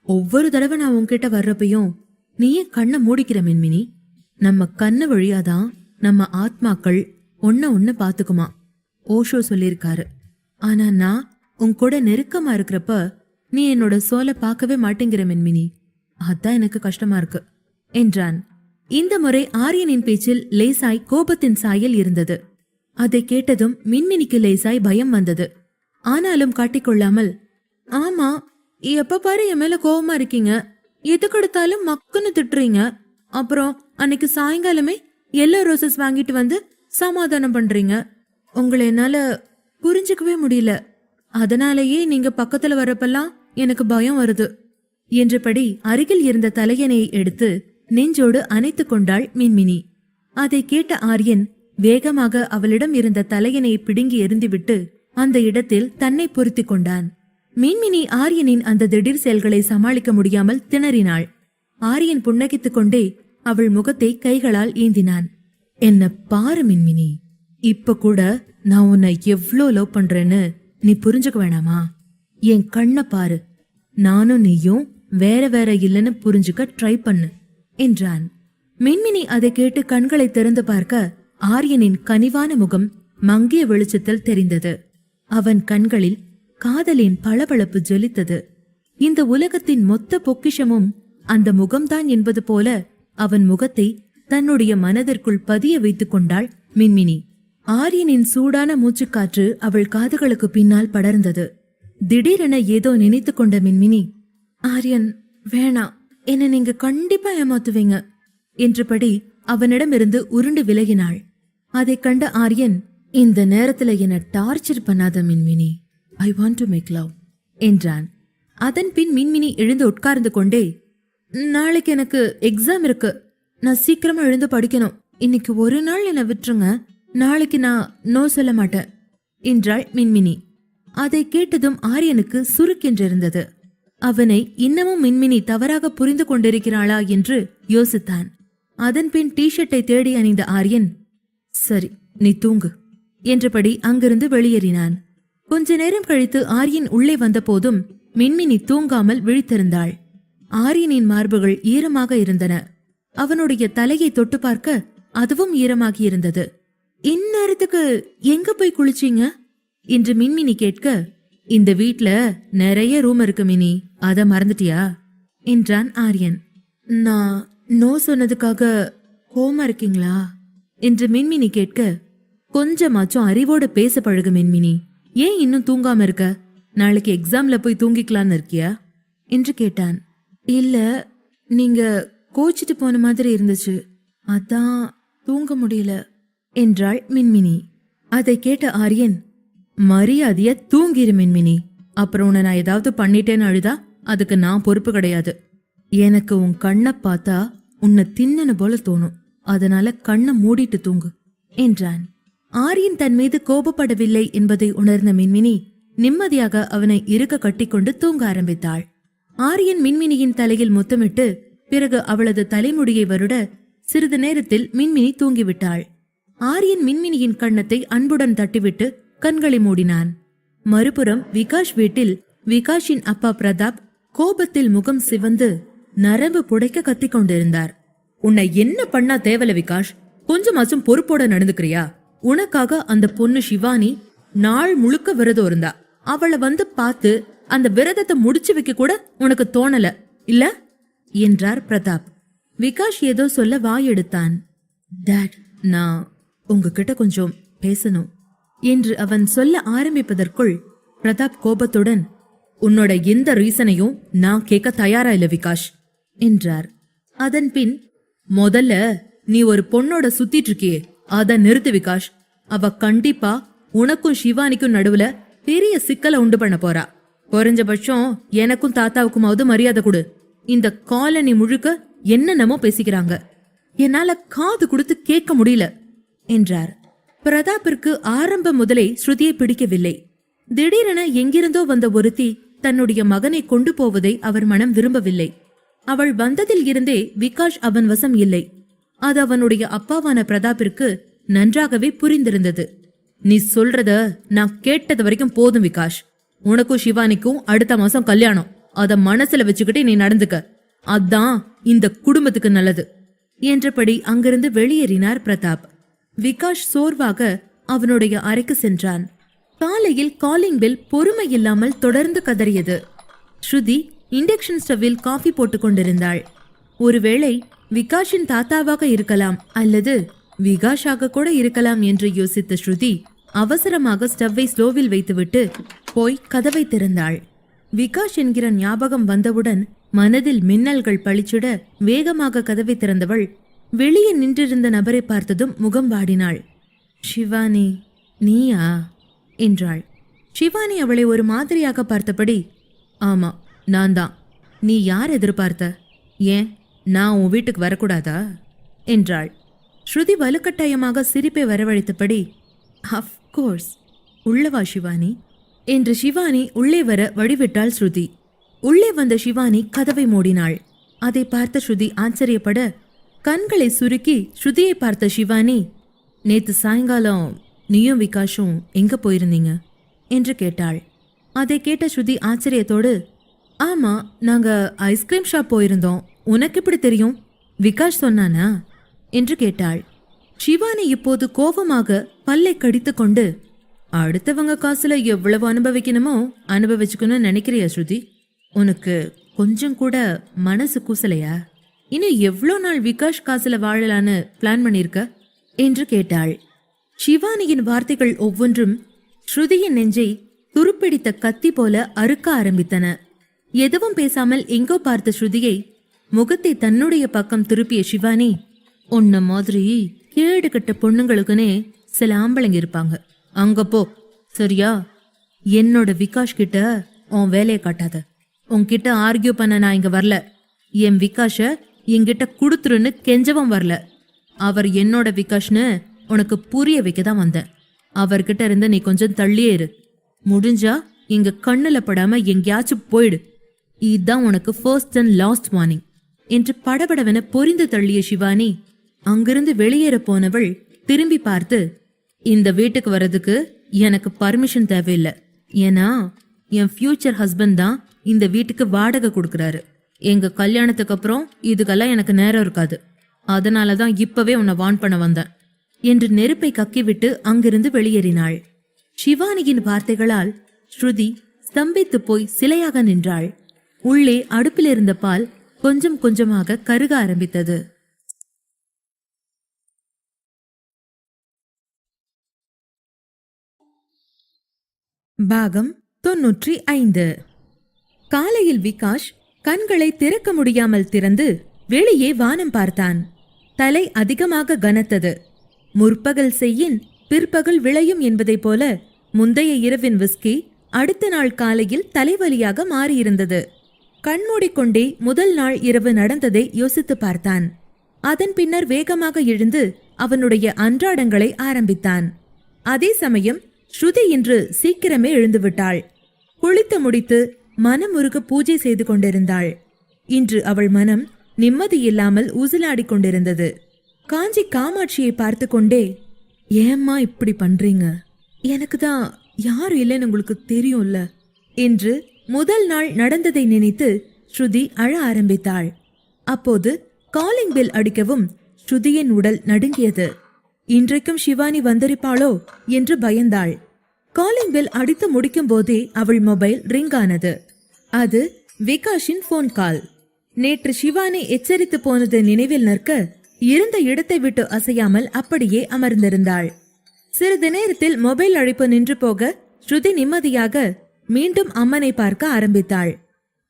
ஒவ்வொரு தடவை நான் உன்கிட்ட வர்றப்பையும் நீ ஏன் கண்ணை மூடிக்கிற மின்மினி? நம்ம கண்ணு வழியாதான் நம்ம ஆத்மாக்கள் ஒன்ன பாத்துக்குமா, ஓஷோ சொல்லிருக்காரு. ஆனா நான் உன் கூட நெருக்கமா இருக்கிறப்ப நீ என்னோட சோலை பார்க்கவே மாட்டேங்கிற மின்மினி. அதான் எனக்கு கஷ்டமா இருக்கு என்றான். இந்த முறை ஆரியனின் பேச்சில் லேசாய் கோபத்தின் சாயல் இருந்தது. அதை கேட்டதும் மின்மினிக்கு லேசாய் பயம் வந்தது. ஆனாலும் காட்டிக்கொள்ளாமல், ஆமா, எப்ப பாரு என் மேல கோபமா இருக்கீங்க, எதுக்கெடுத்தாலும் மக்குன்னு திட்டுறீங்க, அப்புறம் அன்னைக்கு சாயங்காலமே எல்லோ ரோசஸ் வாங்கிட்டு வந்து சமாதானம் பண்றீங்க. உங்களை என்னால புரிஞ்சுக்கவே முடியல. அதனாலேயே நீங்க பக்கத்துல வரப்பெல்லாம் எனக்கு பயம் வருது என்றபடி அருகில் இருந்த தலையணையை எடுத்து நெஞ்சோடு அணைத்து கொண்டாள் மின்மினி. அதை கேட்ட ஆரியன் வேகமாக அவளிடம் இருந்த தலையணையை பிடுங்கி எறிந்துவிட்டு அந்த இடத்தில் தன்னை பொருத்தி கொண்டான். மின்மினி ஆரியனின் அந்த திடீர் செயல்களை சமாளிக்க முடியாமல் திணறினாள். ஆரியன் புன்னகித்துக் கொண்டே அவள் முகத்தை கைகளால் ஏந்தினான். என்ன பாரு மின்மினி, இப்ப கூட நான் உன்னை எவ்ளோ லவ் பண்றேன்னு நீ புரிஞ்சுக்க வேணாமா? என் கண்ணை பாரு, நானும் நீயும் வேற வேற இல்லைன்னு புரிஞ்சுக்க ட்ரை பண்ணு என்றான். மின்மினி அதை கேட்டு கண்களை திறந்து பார்க்க ஆரியனின் கனிவான முகம் மங்கிய வெளிச்சத்தில் தெரிந்தது. அவன் கண்களில் காதலின் பளபளப்பு ஜொலித்தது. இந்த உலகத்தின் மொத்த பொக்கிஷமும் அந்த முகம்தான் என்பது போல அவன் முகத்தை தன்னுடைய மனதிற்குள் பதிய வைத்துக் கொண்டாள் மின்மினி. ஆரியனின் சூடான மூச்சுக்காற்று அவள் காதுகளுக்கு பின்னால் படர்ந்தது. திடீரென ஏதோ நினைத்து கொண்ட மின்மினி, ஆரியன் வேணாம், என்ன நீங்க கண்டிப்பா ஏமாத்துவீங்க என்றபடி அவனிடமிருந்து உருண்டு விலகினாள். அதை கண்ட ஆரியன், இந்த நேரத்துல என்ன டார்ச்சர் பண்ணாத Minmini, I want to make love என்றான். அதன் பின் மின்மினி எழுந்து உட்கார்ந்து கொண்டே, நாளைக்கு எனக்கு எக்ஸாம் இருக்கு, நான் சீக்கிரமா எழுந்து படிக்கணும், இன்னைக்கு ஒரு நாள் என்னை விட்டுருங்க, நாளைக்கு நான் நோ சொல்ல மாட்டேன் என்றாள் மின்மினி. அதை கேட்டதும் ஆரியனுக்கு சுருக்கென்றிருந்தது. அவனை இன்னமும் மின்மினி தவறாக புரிந்து கொண்டிருக்கிறாளா என்று யோசித்தான். அதன் பின் டிஷர்ட்டை தேடி அணிந்த ஆரியன், சரி நீ தூங்கு என்றபடி அங்கிருந்து வெளியேறினான். கொஞ்ச நேரம் கழித்து ஆரியன் உள்ளே வந்த போதும் மின்மினி தூங்காமல் விழித்திருந்தாள். ஆரியனின் மார்புகள் ஈரமாக இருந்தன. அவனுடைய தலையை தொட்டு பார்க்க அதுவும் ஈரமாகி இருந்தது. இந்நேரத்துக்கு எங்க போய் குளிச்சீங்க என்று மின்மினி கேட்க, இந்த வீட்ல நிறைய ரூம் இருக்கு மினி, அத மறந்துட்டியா என்றான் ஆரியன். நான் நோ சொன்னதுக்காக கோமா இருக்கீங்களா என்று மின்மினி கேட்க, கொஞ்சமாச்சும் அறிவோட பேச பழகு மின்மினி, ஏன் இன்னும் தூங்காம இருக்க? நாளைக்கு எக்ஸாம்ல போய் தூங்கிக்கலான்னு இருக்கியா என்று கேட்டான். இல்ல, நீங்க கோச்சிட்டு போன மாதிரி இருந்துச்சு, அதான் தூங்க முடியல என்றாள் மின்மினி. அதை கேட்ட ஆரியன், மரியாதைய தூங்கிரு மின்மினி, அப்புறம் உன்னை நான் ஏதாவது பண்ணிட்டேன்னு அழுதா அதுக்கு நான் பொறுப்பு கிடையாது. எனக்கு உன் கண்ணை பார்த்தா உன்னை தின்னனு போல தோணும், அதனால கண்ணை மூடிட்டு தூங்கு என்றான். ஆரியன் தன் மீது கோபப்படவில்லை என்பதை உணர்ந்த மின்மினி நிம்மதியாக அவனை இறுக கட்டிக்கொண்டு தூங்க ஆரம்பித்தாள். ஆரியன் மின்மினியின் தலையில் முத்தமிட்டு பிறகு அவளது தலைமுடியை வருட சிறிது நேரத்தில் மின்மினி தூங்கிவிட்டாள். ஆரியன் மின்மினியின் கன்னத்தை அன்புடன் தட்டிவிட்டு கண்களை மூடினான். மறுபுறம் விகாஷ் வீட்டில் விகாஷின் அப்பா பிரதாப் கோபத்தில் முகம் சிவந்து நரம்பு புடைக்க கத்திக் கொண்டிருந்தார். உன்னை என்ன பண்ணா தேவல விகாஷ், கொஞ்சமாச்சும் பொறுப்போட நடந்துக்கிறியா? உனக்காக அந்த பொண்ணு சிவானி நாள் முழுக்க விரதம் இருந்தா. அவளை வந்து பார்த்து அந்த விரதத்தை முடிச்சு வைக்க கூட உனக்கு தோணல இல்ல என்றார் பிரதாப். விகாஷ் ஏதோ சொல்ல வாயெடுத்தான். டாட், நான் உங்ககிட்ட கொஞ்சம் பேசணும் என்று அவன் சொல்ல ஆரம்பிப்பதற்குள் பிரதாப் கோபத்துடன், உன்னோட எந்த ரீசனையும் நான் கேட்க தயாரா இல்ல விகாஷ் என்றார். அதன் பின், முதல்ல நீ ஒரு பொண்ணோட சுத்திட்டு இருக்கியே அத நிறுத்து விகாஷ். அவ கண்டிப்பா உனக்கும் சிவானிக்கும் நடுவுல பெரிய சிக்கலை உண்டு பண்ண போறா. குறைஞ்சபட்சம் எனக்கும் தாத்தாவுக்குமாவது மரியாதை கொடு. இந்த காலனி முழுக்க என்னென்னமோ பேசிக்கிறாங்க, என்னால காது கொடுத்து கேட்க முடியல என்றார். பிரதாப்பிற்கு ஆரம்பம் முதலே ஸ்ருதியை பிடிக்கவில்லை. திடீரென எங்கிருந்தோ வந்த ஒருத்தி தன்னுடைய மகனை கொண்டு போவதை அவர் மனம் விரும்பவில்லை. அவள் வந்ததில் இருந்தே விகாஷ் அவன் வசம் இல்லை. அது அவனுடைய அப்பாவான பிரதாப்பிற்கு நன்றாகவே புரிந்திருந்தது. நீ சொல்றத நான் கேட்டது வரைக்கும் போதும் விகாஷ். உனக்கும் சிவானிக்கும் அடுத்த மாசம் கல்யாணம். அத மனசுல வச்சுக்கிட்டே நீ நடந்துக்க. அதான் இந்த குடும்பத்துக்கு நல்லது என்றபடி அங்கிருந்து வெளியேறினார் பிரதாப். விகாஷ் சோர்வாக அவனுடைய அறைக்கு சென்றான். காலையில் காலிங் பெல் பொறுமை இல்லாமல் தொடர்ந்து கதறியது. ஸ்ருதி இண்டக்ஷன் ஸ்டவ்வில் காஃபி போட்டுக் கொண்டிருந்தாள். ஒருவேளை விகாஷின் தாத்தாவாக இருக்கலாம் அல்லது விகாஷாக கூட இருக்கலாம் என்று யோசித்த ஸ்ருதி அவசரமாக ஸ்டவ்வை ஸ்லோவில் வைத்துவிட்டு போய் கதவை திறந்தாள். விகாஷ் என்கிற ஞாபகம் வந்தவுடன் மனதில் மின்னல்கள் பளிச்சிட வேகமாக கதவை திறந்தவள் வெளியே நின்றிருந்த நபரை பார்த்ததும் முகம் வாடினாள். சிவானி, நீயா என்றாள். சிவானி அவளை ஒரு மாதிரியாக பார்த்தபடி, ஆமா நான் தான். நீ யார் எதிர்பார்த்த? ஏன் நான் உன் வீட்டுக்கு வரக்கூடாதா என்றாள். ஸ்ருதி வலுக்கட்டாயமாக சிரிப்பை வரவழைத்தபடி, அஃப்கோர்ஸ், உள்ளவா சிவானி என்று சிவானி உள்ளே வர வழிவிட்டாள் ஸ்ருதி. உள்ளே வந்த சிவானி கதவை மூடினாள். அதை பார்த்த ஸ்ருதி ஆச்சரியப்பட கண்களை சுருக்கி ஸ்ருதியை பார்த்த சிவானி, நேத்து சாயங்காலம் நீயும் விகாஷும் எங்க போயிருந்தீங்க என்று கேட்டாள். அதை கேட்ட ஸ்ருதி ஆச்சரியத்தோடு, ஆமா, நாங்க ஐஸ்கிரீம் ஷாப் போயிருந்தோம். உனக்கு எப்படி தெரியும்? விகாஷ் சொன்னானா என்று கேட்டாள். சிவானி இப்போது கோபமாக பல்லை கடித்து கொண்டு, அடுத்தவங்க காசுல எவ்வளவு அனுபவிக்கணுமோ அனுபவிச்சுக்கணும்னு நினைக்கிறியா ஸ்ருதி? உனக்கு கொஞ்சம் கூட மனசு கூசலையா? இன்னும் எவ்வளோ நாள் விகாஷ் காசுல வாழலான்னு பிளான் பண்ணிருக்க என்று கேட்டாள். சிவானியின் வார்த்தைகள் ஒவ்வொன்றும் ஸ்ருதியின் நெஞ்சை துருப்பிடித்த கத்தி போல அறுக்க ஆரம்பித்தன. எதுவும் பேசாமல் எங்கோ பார்த்த ஸ்ருதியை முகத்தை தன்னுடைய பக்கம் திருப்பிய சிவானி, உன்ன மாதிரி கேடு கட்ட பொண்ணுங்களுக்குனே சில ஆம்பளைங்க இருப்பாங்க, அங்க போ சரியா? என்னோட விகாஷ் கிட்ட உன் வேலையை காட்டாத. உன்கிட்ட ஆர்கியூ பண்ண நான் இங்க வரல. என் விகாஷ என்கிட்ட குடுத்துருன்னு கெஞ்சவும் வரல. அவர் என்னோட விகாஷ்னு உனக்கு புரிய வைக்க தான் வந்தேன். அவர்கிட்ட இருந்து நீ கொஞ்சம் தள்ளியே இரு. முடிஞ்சா இங்க கண்ணுல படாம எங்கேயாச்சும் போயிடு. இதுதான் உனக்கு ஃபர்ஸ்ட் அண்ட் லாஸ்ட் வார்னிங் என்று படபடவென பொரிந்து தள்ளிய சிவானி அங்கிருந்து வெளியேற போனவள் திரும்பி பார்த்து, இந்த வீட்டுக்கு வர்றதுக்கு எனக்கு பர்மிஷன் தேவையில்லை. ஏன்னா என் ஃபியூச்சர் ஹஸ்பண்ட் தான் இந்த வீட்டுக்கு வாடகை கொடுக்கறாரு. எங்க கல்யாணத்துக்கு அப்புறம் இதுக்கெல்லாம் எனக்கு நேரம் இருக்காது. அதனாலதான் இப்பவே உன்னை வார்ன் பண்ண வந்தேன் என்று நெருப்பை கக்கிவிட்டு அங்கிருந்து வெளியேறினாள். சிவானியின் வார்த்தைகளால் ஸ்ருதி ஸ்தம்பித்து போய் சிலையாக நின்றாள். உள்ளே அடுப்பில் இருந்த பால் கொஞ்சம் கொஞ்சமாக கருக ஆரம்பித்தது. பாகம் 95. காலையில் விகாஷ் கண்களை திறக்க முடியாமல் திறந்து வெளியே வானம் பார்த்தான். தலை அதிகமாக கனத்தது. முற்பகல் செய்யின் பிற்பகல் விளையும் என்பதைப் போல முந்தைய இரவின் விஸ்கி அடுத்த நாள் காலையில் தலைவலியாக மாறியிருந்தது. கண்மூடிக்கொண்டே முதல் நாள் இரவு நடந்ததை யோசித்து பார்த்தான். அதன் பின்னர் வேகமாக எழுந்து அவனுடைய அன்றாடங்களை ஆரம்பித்தான். அதே சமயம் ஸ்ருதி இன்று சீக்கிரமே எழுந்துவிட்டாள். குளித்து முடித்து மனமுருக பூஜை செய்து கொண்டிருந்தாள். இன்று அவள் மனம் நிம்மதியில்லாமல் ஊசலாடி கொண்டிருந்தது. காஞ்சி காமாட்சியை பார்த்து கொண்டே, ஏம்மா இப்படி பண்றீங்க? எனக்கு தான் யாரும் இல்லைன்னு உங்களுக்கு தெரியும்ல என்று முதல் நாள் நடந்ததை நினைத்து ஸ்ருதி அழ ஆரம்பித்தாள். அப்போது காலிங் பெல் அடிக்கவும் ஸ்ருதியின் உடல் நடுங்கியது. இன்றைக்கும் சிவானி வந்திருப்பாளோ என்று பயந்தாள். காலிங் பெல் அடித்து முடிக்கும் போதே அவள் மொபைல் ரிங் ஆனது. அது விகாஷின் போன் கால். நேற்று சிவானி எச்சரித்து போனது நினைவில் நிற்க இருந்த இடத்தை விட்டு அசையாமல் அப்படியே அமர்ந்திருந்தாள். சிறிது நேரத்தில் மொபைல் அழைப்பு நின்று போக ஸ்ருதி நிம்மதியாக மீண்டும் அம்மனை பார்க்க ஆரம்பித்தாள்.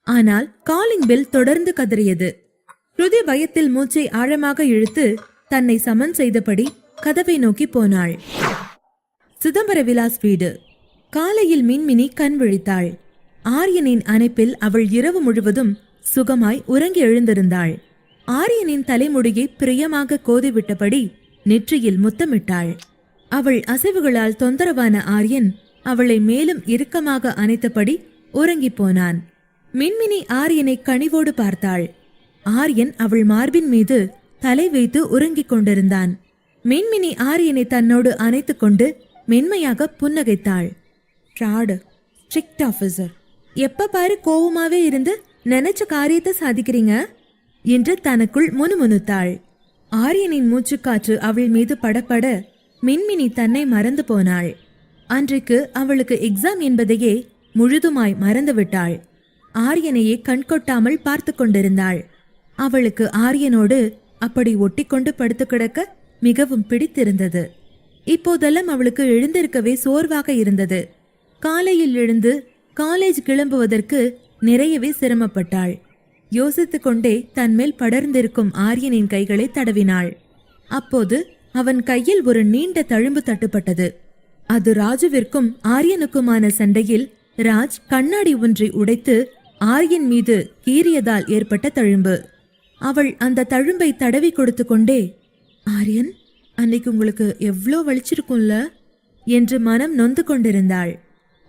ஆனால் காலிங் பெல் தொடர்ந்து கதறியது. ஸ்ருதி பயத்தில் மூச்சை ஆழமாக இழுத்து தன்னை சமன் செய்தபடி கதவை நோக்கி போனாள். சிதம்பர விலாஸ் வீடு. காலையில் மின்மினி கண் விழித்தாள். ஆரியனின் அணைப்பில் அவள் இரவு முழுவதும் சுகமாய் உறங்கி எழுந்திருந்தாள். ஆரியனின் தலைமுடியை பிரியமாக கோதிவிட்டபடி நெற்றியில் முத்தமிட்டாள். அவள் அசைவுகளால் தொந்தரவான ஆரியன் அவளை மேலும் இறுக்கமாக அணைத்தபடி உறங்கி போனான். மின்மினி ஆரியனை கனிவோடு பார்த்தாள். ஆரியன் அவள் மார்பின் மீது தலை வைத்து உறங்கிக் கொண்டிருந்தான். மின்மினி ஆரியனை தன்னோடு அணைத்து கொண்டு மென்மையாக புன்னகைத்தாள். ஃப்ராடு, ஸ்ட்ரிக்ட் ஆபீசர், எப்ப பாரு கோவமாவே இருந்து நினைச்ச காரியத்தை சாதிக்கிறீங்க என்று தனக்குள் முணுமுணுத்தாள். ஆரியனின் மூச்சுக்காற்று அவள் மீது படப்பட மின்மினி தன்னை மறந்து போனாள். அன்றைக்கு அவளுக்கு எக்ஸாம் என்பதையே முழுதுமாய் மறந்துவிட்டாள். ஆரியனையே கண்கொட்டாமல் பார்த்து கொண்டிருந்தாள். அவளுக்கு ஆரியனோடு அப்படி ஒட்டிக்கொண்டு படுத்து கிடக்க மிகவும் பிடித்திருந்தது. இப்போதெல்லாம் அவளுக்கு எழுந்திருக்கவே சோர்வாக இருந்தது. காலையில் எழுந்து காலேஜ் கிளம்புவதற்கு நிறையவே சிரமப்பட்டாள். யோசித்து கொண்டே தன்மேல் படர்ந்திருக்கும் ஆரியனின் கைகளை தடவினாள். அப்போது அவன் கையில் ஒரு நீண்ட தழும்பு தட்டுப்பட்டது. அது ராஜுவிற்கும் ஆரியனுக்குமான சண்டையில் ராஜ் கண்ணாடி ஒன்றை உடைத்து ஆரியன் மீது கீறியதால் ஏற்பட்ட தழும்பு. அவள் அந்த தழும்பை தடவி கொடுத்து கொண்டே, ஆரியன், அன்னைக்கு உங்களுக்கு எவ்வளோ வலிச்சிருக்கும்ல என்று மனம் நொந்து கொண்டிருந்தாள்.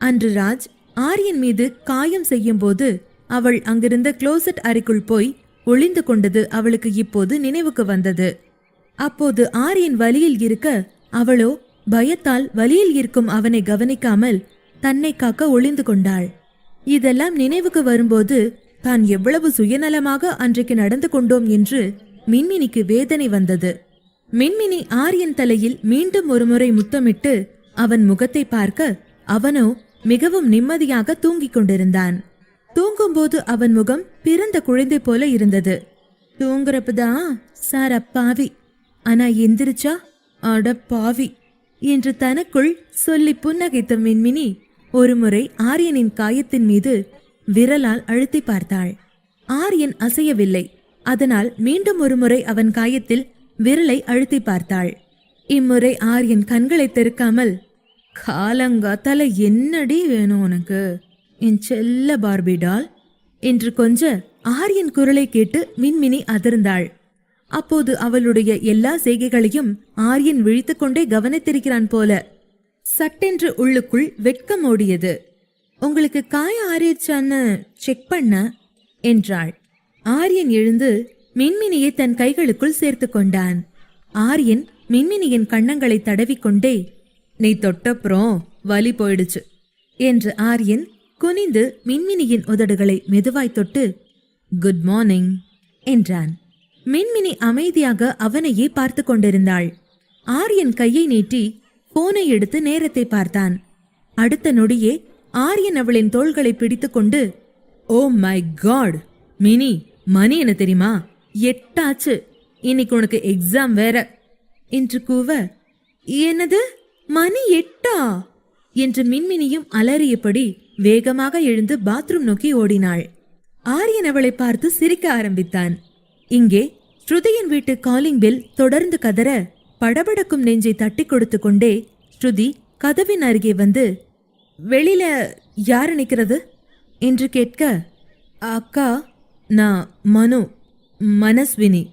அன்று ராஜ் ஆரியன் மீது காயம் செய்யும் போது அவள் அங்கிருந்த க்ளோசெட் அறைக்குள் போய் ஒளிந்து கொண்டது அவளுக்கு இப்போது நினைவுக்கு வந்தது. அப்போது ஆரியன் வலியில் இருக்க அவளோ பயத்தால் வலியில் இருக்கும் அவனை கவனிக்காமல் தன்னை காக்க ஒளிந்து கொண்டாள். இதெல்லாம் நினைவுக்கு வரும்போது தான் எவ்வளவு சுயநலமாக அன்றைக்கு நடந்து கொண்டோம் என்று மின்மினிக்கு வேதனை வந்தது. மின்மினி ஆரியன் தலையில் மீண்டும் ஒருமுறை முத்தமிட்டு அவன் முகத்தை பார்க்க அவனோ மிகவும் நிம்மதியாக தூங்கிக் கொண்டிருந்தான். தூங்கும்போது அவன் முகம் பிறந்த குழந்தை போல இருந்தது. தூங்குறப்பதான் சார் அப்பாவி, ஆனா எந்திரிச்சா அட பாவி என்று தனக்குள் சொல்லி புன்னகைத்த மின்மினி ஒருமுறை ஆரியனின் காயத்தின் மீது விரலால் அழுத்தி பார்த்தாள். ஆரியன் அசையவில்லை. அதனால் மீண்டும் ஒருமுறை அவன் காயத்தில் விரலை அழுத்தி பார்த்தாள். இம்முறை ஆரியன் கண்களை திறக்காமல், காலங்காத்தால என்னடி வேணும் உனக்கு என் செல்ல பார்பிடால் என்று கொஞ்ச ஆரியன் குரலை கேட்டு மின்மினி அதிர்ந்தாள். அப்போது அவளுடைய எல்லா செய்கைகளையும் ஆரியன் விழித்து கொண்டே கவனித்திருக்கிறான் போல. சட்டென்று உள்ளுக்குள் வெட்கம் ஓடியது. உங்களுக்கு காய ஆறிடுச்சான்னு செக் பண்ண என்றாள். ஆரியன் எழுந்து மின்மினியை தன் கைகளுக்குள் சேர்த்து கொண்டான். ஆரியன் மின்மினியின் கன்னங்களை தடவிக்கொண்டே, நீ தொட்டப்புறம் வலி போயிடுச்சு என்று ஆரியன் குனிந்து மின்மினியின் உதடுகளை மெதுவாய் தொட்டு குட் மார்னிங் என்றான். மின்மினி அமைதியாக அவனையே பார்த்து கொண்டிருந்தாள். ஆரியன் கையை நீட்டி போனை எடுத்து நேரத்தை பார்த்தான். அடுத்த நொடியே ஆரியன் அவளின் தோள்களை பிடித்து கொண்டு, ஓ மை காட் மினி, மணி என்ன தெரியுமா? 8 ஆச்சு. இன்னைக்கு உனக்கு எக்ஸாம் வேற என்று கூவ, என்னது மணி 8ஆ என்று மின்மினியும் அலறியபடி வேகமாக எழுந்து பாத்ரூம் நோக்கி ஓடினாள். ஆரியன் அவளை பார்த்து சிரிக்க ஆரம்பித்தான். இங்கே ஸ்ருதியின் வீட்டு காலிங் பெல் தொடர்ந்து கதற படபடக்கும் நெஞ்சை தட்டி கொடுத்து கொண்டே ஸ்ருதி கதவின் அருகே வந்து, வெளியில யாரு நிக்கிறது என்று கேட்க, அக்கா, நான் மனு, மனஸ்வினி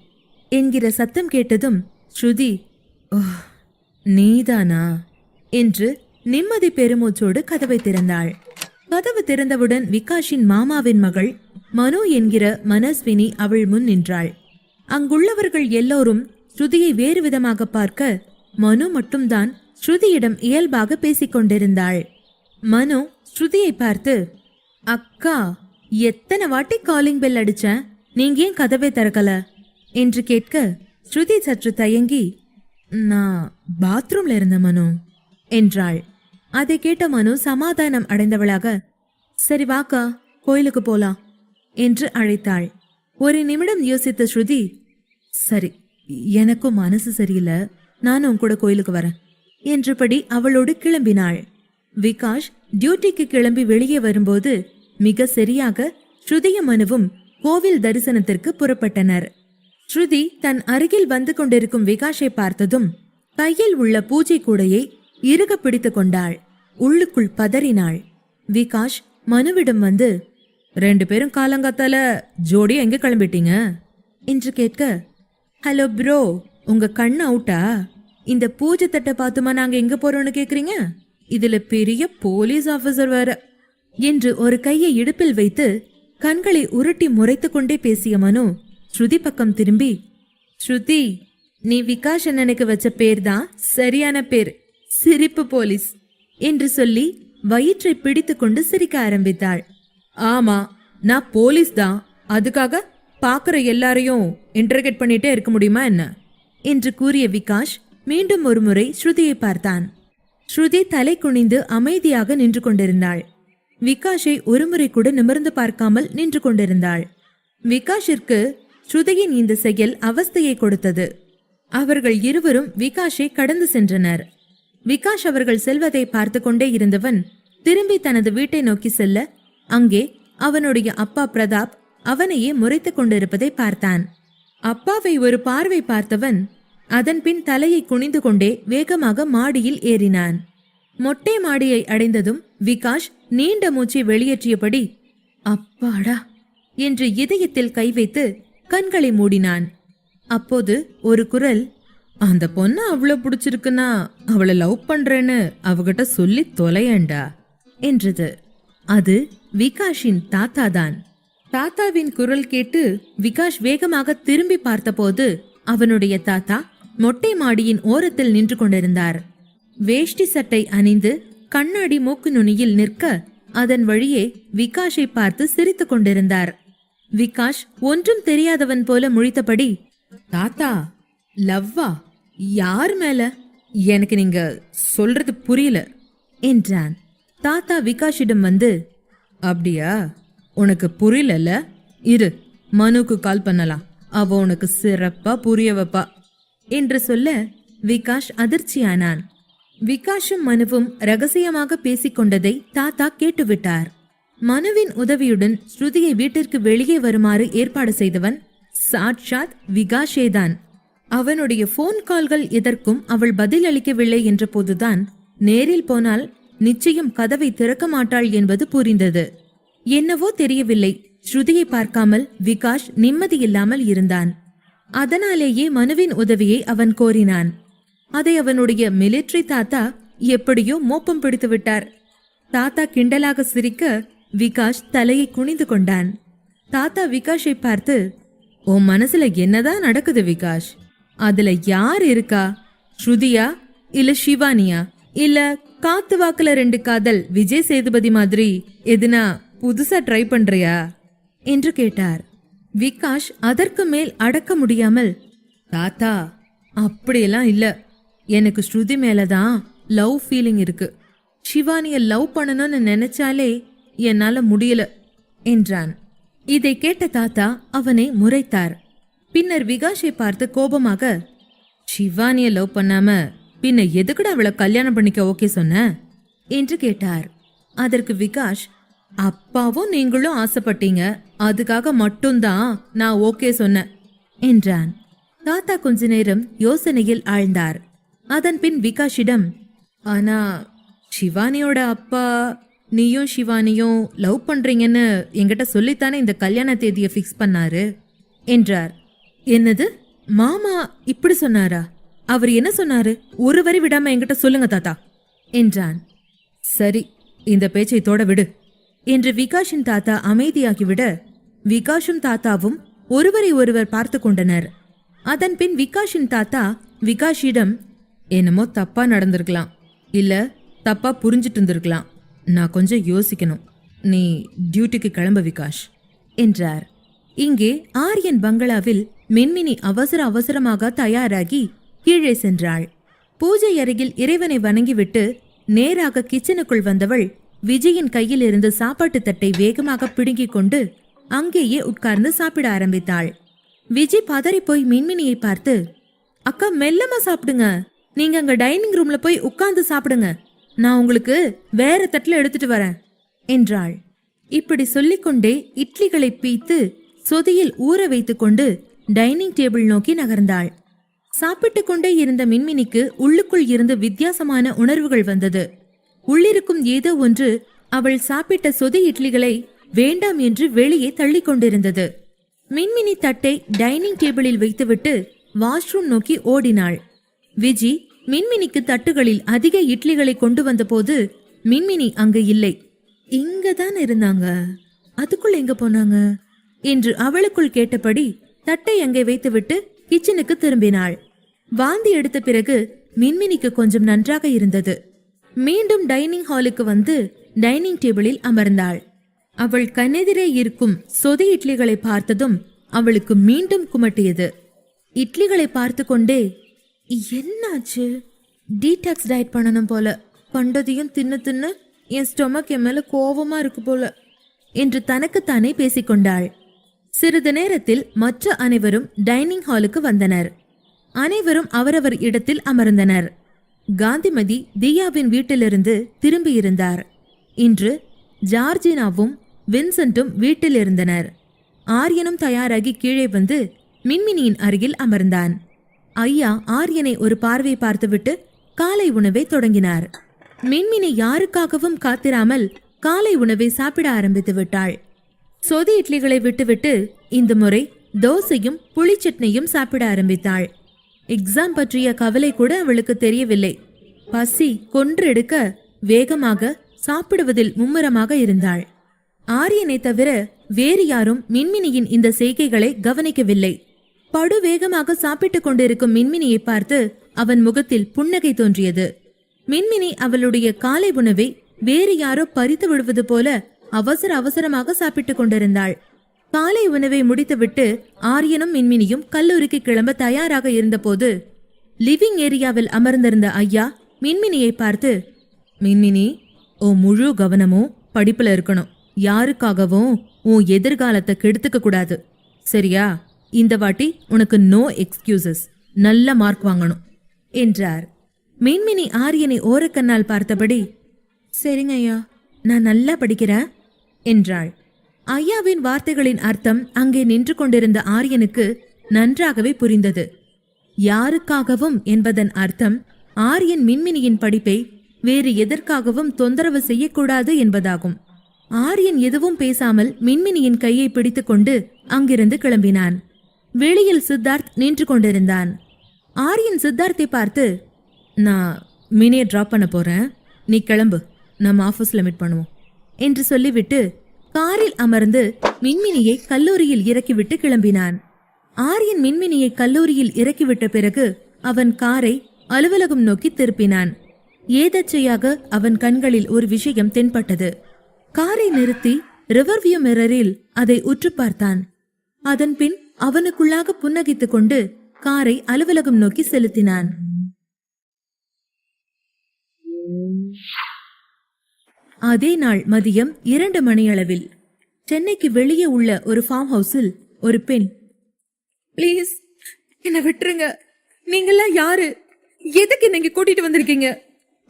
என்கிற சத்தம் கேட்டதும் ஸ்ருதி, ஓஹ் நீதானா என்று நிம்மதி பெருமூச்சோடு கதவை திறந்தாள். கதவு திறந்தவுடன் விகாஷின் மாமாவின் மகள் மனு என்கிற மனஸ்வினி அவள் முன் நின்றாள். அங்குள்ளவர்கள் எல்லோரும் ஸ்ருதியை வேறு விதமாக பார்க்க மனு மட்டும்தான் ஸ்ருதியிடம் இயல்பாக பேசிக் கொண்டிருந்தாள். மனு ஸ்ருதியை பார்த்து, அக்கா, எத்தனை வாட்டி காலிங் பெல் அடிச்சேன், நீங்க ஏன் கதவை திறக்கல என்று கேட்க, ஸ்ருதி சற்று தயங்கி, நான் பாத்ரூம்ல இருந்த மனு என்றாள். அதை கேட்ட மனு சமாதானம் அடைந்தவளாக, சரி வாக்கா, கோயிலுக்கு போலாம் என்று அழைத்தாள். ஒரு நிமிடம் யோசித்த ஸ்ருதி, சரி, எனக்கும் மனசு சரியில்லை, நானும் கூட கோயிலுக்கு வரேன் என்றபடி அவளோடு கிளம்பினாள். விகாஷ் டியூட்டிக்கு கிளம்பி வெளியே வரும்போது மிக சரியாக ஸ்ருதியும் மனுவும் கோவில் தரிசனத்திற்கு புறப்பட்டனர். ஸ்ருதி தன் அருகில் வந்து கொண்டிருக்கும் விகாஷை பார்த்ததும் கையில் உள்ள பூஜை கூடையை இறுக பிடித்து கொண்டாள். உள்ளுக்குள் பதறினாள். விகாஷ் மனுவிடம் வந்து, 2 பேரும் காலங்காத்தால ஜோடி எங்க கிளம்பிட்டீங்க என்று கேட்க, ஹலோ ப்ரோ, உங்க கண்ணு அவுட்டா? இந்த பூஜை தட்டை பார்த்துமா நாங்க எங்க போறோம்னு கேக்குறீங்க? இதுல பெரிய போலீஸ் ஆபீசர் வேற என்று ஒரு கையை இடுப்பில் வைத்து கண்களை உருட்டி முறைத்து கொண்டே பேசிய மனு ஸ்ருதி பக்கம் திரும்பி, ஸ்ருதி, நீ விகாஷ் அண்ணனுக்கு வச்ச பேர் தான் சரியான பேர், சிரிப்பு போலீஸ் என்று சொல்லி வயிற்றை பிடித்து கொண்டு சிரிக்க ஆரம்பித்தாள். ஆமா, நான் போலீஸ் தான், அதுக்காக பாக்குற எல்லாரையும் இன்டர்கேட் பண்ணிட்டே இருக்க முடியுமா என்ன என்று கூறிய விகாஷ் மீண்டும் ஒரு முறை ஸ்ருதியை பார்த்தான். ஸ்ருதி தலை குனிந்து அமைதியாக நின்று கொண்டிருந்தாள். விகாஷை ஒருமுறை கூட நிமிர்ந்து பார்க்காமல் நின்று கொண்டிருந்தாள். விகாஷிற்கு ஸ்ருதியின் இந்த செயல் அவஸ்தையை கொடுத்தது. அவர்கள் இருவரும் விகாஷை கடந்து சென்றனர். விகாஷ் அவர்கள் செல்வதை பார்த்து கொண்டே இருந்தவன் திரும்பி தனது வீட்டை நோக்கி செல்ல, அங்கே அவனுடைய அப்பா பிரதாப் அவனையே முறைத்து கொண்டிருப்பதை பார்த்தான். அப்பாவை ஒரு பார்வை பார்த்தவன் அதன் பின் தலையை குனிந்து கொண்டே வேகமாக மாடியில் ஏறினான். மொட்டை மாடியை அடைந்ததும் விகாஷ் நீண்ட மூச்சை வெளியேற்றியபடி, அப்பாடா என்று இதயத்தில் கை வைத்து கண்களை மூடினான். அப்போது ஒரு குரல், அந்த பொண்ணு அவ்வளவு பிடிச்சிருக்குன்னா அவளை லவ் பண்றேன்னு அவகிட்ட சொல்லி தொலையண்டா என்றது. அது விகாஷின் தாத்தா தான். தாத்தாவின் குரல் கேட்டு விகாஷ் வேகமாக திரும்பி பார்த்தபோது அவனுடைய தாத்தா மொட்டை மாடியின் ஓரத்தில் நின்று கொண்டிருந்தார். வேஷ்டி சட்டை அணிந்து கண்ணாடி மூக்கு நுனியில் நிற்க அதன் வழியே விகாஷை பார்த்து சிரித்து கொண்டிருந்தார். விகாஷ் ஒன்றும் தெரியாதவன் போல முழித்தபடி, தாத்தா, லவ்வா? யார் மேல? எனக்கு நீங்க சொல்றது புரியல என்றான். தாத்தா விகாஷிடம் வந்து, அப்படியா, உனக்கு புரியல? இரு, மனுக்கு கால் பண்ணலாம், அவ உனக்கு சிறப்பா புரிய வைப்பா என்று சொல்ல விகாஷ் அதிர்ச்சியானான். விகாஷும் மனுவும் ரகசியமாக பேசிக்கொண்டதை தாத்தா கேட்டுவிட்டார். மனுவின் உதவியுடன் ஸ்ருதியை வீட்டிற்கு வெளியே வருமாறு ஏற்பாடு செய்தவன் சாட்சாத் விகாஷேதான். அவனுடைய போன் கால்கள் எதற்கும் அவள் பதில் அளிக்கவில்லை என்ற போதுதான் நேரில் போனால் நிச்சயம் கதவை திறக்க மாட்டாள் என்பது புரிந்தது. என்னவோ தெரியவில்லை, ஸ்ருதியை பார்க்காமல் விகாஷ் நிம்மதியில்லாமல் இருந்தான். அதனாலேயே மனுவின் உதவியை அவன் கோரினான். அதை அவனுடைய மிலிட்டரி தாத்தா எப்படியோ மோப்பம் பிடித்து விட்டார். தாத்தா கிண்டலாக சிரிக்க விகாஷ் தலையை குனிந்து கொண்டான். தாத்தா விகாஷை பார்த்து, உன் மனசுல என்னதான் நடக்குது விகாஷ்? அதுல யார் இருக்கா? ஸ்ருதியா இல்ல சிவானியா இல்ல காத்து வாக்குல 2 காதல் விஜய் சேதுபதி மாதிரி எதுனா புதுசா ட்ரை பண்றியா என்று கேட்டார். விகாஷ் அதற்கு மேல் அடக்க முடியாமல், தாத்தா, அப்படியெல்லாம் இல்ல, எனக்கு ஸ்ருதி மேலதான் லவ் ஃபீலிங் இருக்கு. சிவானிய லவ் பண்ணணும்னு நினைச்சாலே என்னால முடியல என்றான். இதை கேட்ட தாத்தா அவனை முறைத்தார். பின்னர் விகாஷை பார்த்து கோபமாக, சிவானிய லவ் பண்ணாம பின்ன எதுக்குடா அவளை கல்யாணம் பண்ணிக்க ஓகே சொன்ன என்று கேட்டார். அதற்கு விகாஷ், அப்பாவும் நீங்களும் ஆசைப்பட்டீங்க, அதுக்காக மட்டும்தான் நான் ஓகே சொன்னேன் என்றான். தாத்தா கொஞ்ச நேரம் யோசனையில் ஆழ்ந்தார். அதன் பின் விகாஷிடம், ஆனா சிவானியோட அப்பா நீயும் சிவானியும் லவ் பண்றீங்கன்னு என்கிட்ட சொல்லித்தானே இந்த கல்யாண தேதியை ஃபிக்ஸ் பண்ணாரு என்றார். என்னது, மாமா இப்படி சொன்னாரா? அவர் என்ன சொன்னாரு? ஒரு வரி விடாம என்கிட்ட சொல்லுங்க தாத்தா என்றான். சரி, இந்த பேச்சை தோட விடு என்று விகாஷின் தாத்தா அமைதியாகிவிட விகாஷும் தாத்தாவும் ஒருவரை ஒருவர் பார்த்து கொண்டனர். அதன் பின் விகாஷின் தாத்தா விகாஷிடம், என்னமோ தப்பா நடந்திருக்கலாம், இல்ல தப்பா புரிஞ்சிட்டு இருந்திருக்கலாம், நான் கொஞ்சம் யோசிக்கணும், நீ டியூட்டிக்கு கிளம்ப விகாஷ் என்றார். இங்கே ஆரியன் பங்களாவில் மின்மினி அவசர அவசரமாக தயாராகி கீழே சென்றாள். பூஜை அறையில் இறைவனை வணங்கிவிட்டு நேராக கிச்சனுக்குள் வந்தவள் விஜயின் கையில் இருந்து சாப்பாட்டு தட்டை வேகமாக பிடுங்கிக் கொண்டு அங்கேயே உட்கார்ந்து சாப்பிட ஆரம்பித்தாள். விஜி பதறி போய் மின்மினியை பார்த்து, அக்கா மெல்லமா சாப்பிடுங்க, நீங்க அங்க டைனிங் ரூம்ல போய் உட்கார்ந்து சாப்பிடுங்க, நான் உங்களுக்கு வேற தட்டுல எடுத்துட்டு வரேன் என்றாள். இப்படி சொல்லிக்கொண்டே இட்லிகளை பீத்து சொதியில் ஊற வைத்துக் கொண்டு டைனிங் டேபிள் நோக்கி நகர்ந்தாள். சாப்பிட்டு கொண்டே இருந்த மின்மினிக்கு உள்ளுக்குள் இருந்து வித்தியாசமான உணர்வுகள் வந்தது. உள்ளிருக்கும் ஏதோ ஒன்று அவள் சாப்பிட்ட சொதி இட்லிகளை வேண்டாம் என்று வெளியே தள்ளி கொண்டிருந்தது. மின்மினி தட்டை டைனிங் டேபிளில் வைத்துவிட்டு வாஷ்ரூம் நோக்கி ஓடினாள். விஜி மின்மினிக்கு தட்டுகளில் அதிக இட்லிகளை கொண்டு வந்த போது மின்மினி அங்கு இல்லை. இங்கதான் இருந்தாங்க, அதுக்குள்ள எங்க போனாங்க என்று அவளுக்குள் கேட்டபடி தட்டை அங்கே வைத்துவிட்டு கிச்சனுக்கு திரும்பினாள். வாந்தி எடுத்த பிறகு மின்மினிக்கு கொஞ்சம் நன்றாக இருந்தது. மீண்டும் டைனிங் ஹாலுக்கு வந்து டைனிங் டேபிளில் அமர்ந்தாள். அவள் கண்ணெதிரே இருக்கும் சொதி இட்லிகளை பார்த்ததும் அவளுக்கு மீண்டும் குமட்டியது. இட்லிகளை பார்த்து கொண்டே, என்னாச்சு, டீடாக்ஸ் டயட் பண்ணணும் போல, கண்டதையும் தின்னு தின்னு என் ஸ்டொமக் என் மேல கோபமா இருக்கு போல என்று தனக்குத்தானே பேசிக்கொண்டாள். சிறிது நேரத்தில் மற்ற அனைவரும் டைனிங் ஹாலுக்கு வந்தனர். அனைவரும் அவரவர் இடத்தில் அமர்ந்தனர். காந்திமதி தியாவின் வீட்டிலிருந்து திரும்பியிருந்தார். இன்று ஜார்ஜினாவும் வின்சென்ட்டும் வீட்டில் இருந்தனர். ஆரியனும் தயாராகி கீழே வந்து மின்மினியின் அருகில் அமர்ந்தான். ஐயா ஆரியனை ஒரு பார்வை பார்த்துவிட்டு காலை உணவை தொடங்கினார். மின்மினி யாருக்காகவும் காத்திராமல் காலை உணவை சாப்பிட ஆரம்பித்து விட்டாள். சொதி இட்லிகளை விட்டுவிட்டு இந்த முறை தோசையும் புளிச்சட்னியும் சாப்பிட ஆரம்பித்தாள். எக்ஸாம் பற்றிய கவலை கூட அவளுக்கு தெரியவில்லை. பசி கொன்றெடுக்க வேகமாக சாப்பிடுவதில் மும்முரமாக இருந்தாள். ஆரியனை தவிர வேறு யாரும் மின்மினியின் இந்த செய்கைகளை கவனிக்கவில்லை. படு வேகமாக சாப்பிட்டுக் கொண்டிருக்கும் மின்மினியை பார்த்து அவன் முகத்தில் புன்னகை தோன்றியது. மின்மினி அவளுடைய காலை உணவை வேறு யாரோ பறித்து விடுவது போல அவசர அவசரமாக சாப்பிட்டுக் கொண்டிருந்தாள். காலை உணவை முடித்துவிட்டு ஆரியனும் மின்மினியும் கல்லூரிக்கு கிளம்ப தயாராக இருந்தபோது லிவிங் ஏரியாவில் அமர்ந்திருந்த ஐயா மின்மினியை பார்த்து, மின்மினி, உன் முழு கவனமும் படிப்புல இருக்கணும், யாருக்காகவும் உன் எதிர்காலத்தை கெடுத்துக்க கூடாது, சரியா? இந்த வாட்டி உனக்கு நோ எக்ஸ்கியூசஸ், நல்ல மார்க் வாங்கணும் என்றார். மின்மினி ஆரியனை ஓரக்கண்ணால் பார்த்தபடி, சரிங்க ஐயா, நான் நல்லா படிக்கிறேன் என்றாள். ஐயாவின் வார்த்தைகளின் அர்த்தம் அங்கே நின்று கொண்டிருந்த ஆரியனுக்கு நன்றாகவே புரிந்தது. யாருக்காகவும் என்பதன் அர்த்தம் ஆரியன் மின்மினியின் படிப்பை வேறு எதற்காகவும் தொந்தரவு செய்யக்கூடாது என்பதாகும். ஆரியன் எதுவும் பேசாமல் மின்மினியின் கையை பிடித்துக்கொண்டு அங்கிருந்து கிளம்பினான். வெளியில் சித்தார்த் நின்று கொண்டிருந்தான். ஆரியன் சித்தார்த்தை பார்த்து, நான் மினியை டிராப் பண்ண போறேன், நீ கிளம்பு, நம்ம ஆபீஸ்ல மீட் பண்ணுவோம் என்று சொல்லிவிட்டு காரில் அமர்ந்து மின்மினியை கல்லூரியில் இறக்கிவிட்டு கிளம்பினான். ஆரியன் மின்மினியை கல்லூரியில் இறக்கிவிட்ட பிறகு அவன் காரை அலுவலகம் நோக்கி திருப்பினான். ஏதச்சையாக அவன் கண்களில் ஒரு விஷயம் தென்பட்டது. காரை நிறுத்தி ரிவர்வியூ மிரரில் அதை உற்று பார்த்தான். அதன் பின் அவனுக்குள்ளாக புன்னகைத்துக் கொண்டு காரை அலுவலகம் நோக்கி செலுத்தினான். அதே நாள் மதியம் 2 மணியளவில் சென்னைக்கு வெளியே உள்ள ஒரு ஃபார்ம் ஹவுஸில் ஒரு பெண், ப்ளீஸ் என்ன விட்டுருங்க, நீங்கெல்லாம் யாரு, எதுக்கு நீங்க கூட்டிட்டு வந்திருக்கீங்க,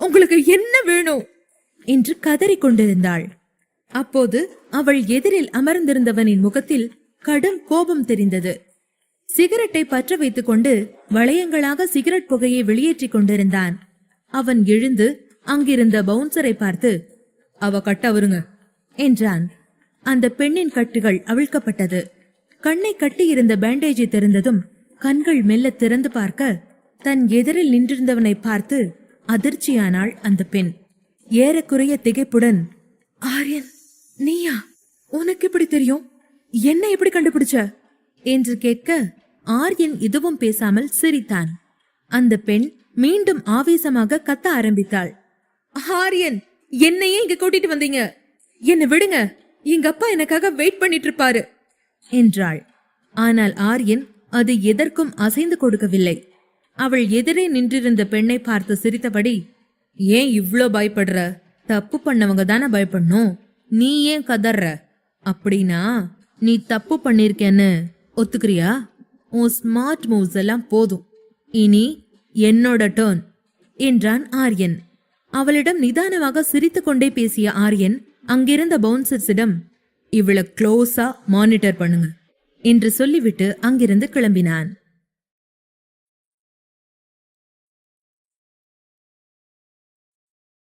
உங்களுக்கு என்ன வேணும் என்று கதறிக் கொண்டிருந்தாள். அப்போது அவள் எதிரில் அமர்ந்திருந்தவனின் முகத்தில் கடும் கோபம் தெரிந்தது. சிகரெட்டை பற்ற வைத்துக் கொண்டு வளையங்களாக சிகரெட் புகையை வெளியேற்றிக் கொண்டிருந்தான். அவன் எழுந்து அங்கிருந்த பவுன்சரை பார்த்து, அவ கட்ட வருங்க என்றான். அந்த பெண்ணின் கட்டுகள் அவிழ்க்கப்பட்டது. கண்ணை கட்டியிருந்த பேண்டேஜை திறந்ததும் கண்கள் மெல்ல திறந்து பார்க்க தன் எதிரில் நின்றிருந்தவனை பார்த்து அதிர்ச்சியானாள் அந்த பெண். ஏறக்குறைய திகைப்புடன், ஆரியன் நீயா, உனக்கு எப்படி தெரியும், என்ன எப்படி கண்டுபிடிச்ச என்று கேட்க ஆரியன் எதுவும் பேசாமல் சிரித்தான். அந்த பெண் மீண்டும் ஆவேசமாக கத்த ஆரம்பித்தாள். ஆரியன், என்னையே இங்க கூட்டிட்டு வந்தீங்க, என்ன விடுங்க, எங்க அப்பா எனக்காக வெயிட் பண்ணிட்டு இருப்பாரு என்றாள். ஆனால் ஆரியன் அது எதற்கும் அசைந்து கொடுக்கவில்லை. அவள் எதிரே நின்றிருந்த பெண்ணை பார்த்து சிரித்தபடி, ஏன் இவ்ளோ பயப்படுற? தப்பு பண்ணவங்க தானே பயப்படணும். நீ ஏன் கதற? அப்படின்னா நீ தப்பு பண்ணிருக்கேன்னு ஒத்துக்கிறியா? உன் ஸ்மார்ட் மூவ்ஸ் எல்லாம் போதும். இனி என்னோட டர்ன் என்றான் ஆரியன். அவளிடம் நிதானமாக சிரித்து கொண்டே பேசிய ஆரியன் அங்கிருந்த பவுன்சர்ஸிடம், இவளை க்ளோஸா மானிட்டர் பண்ணுங்க என்று சொல்லிவிட்டு அங்கிருந்து கிளம்பினான்.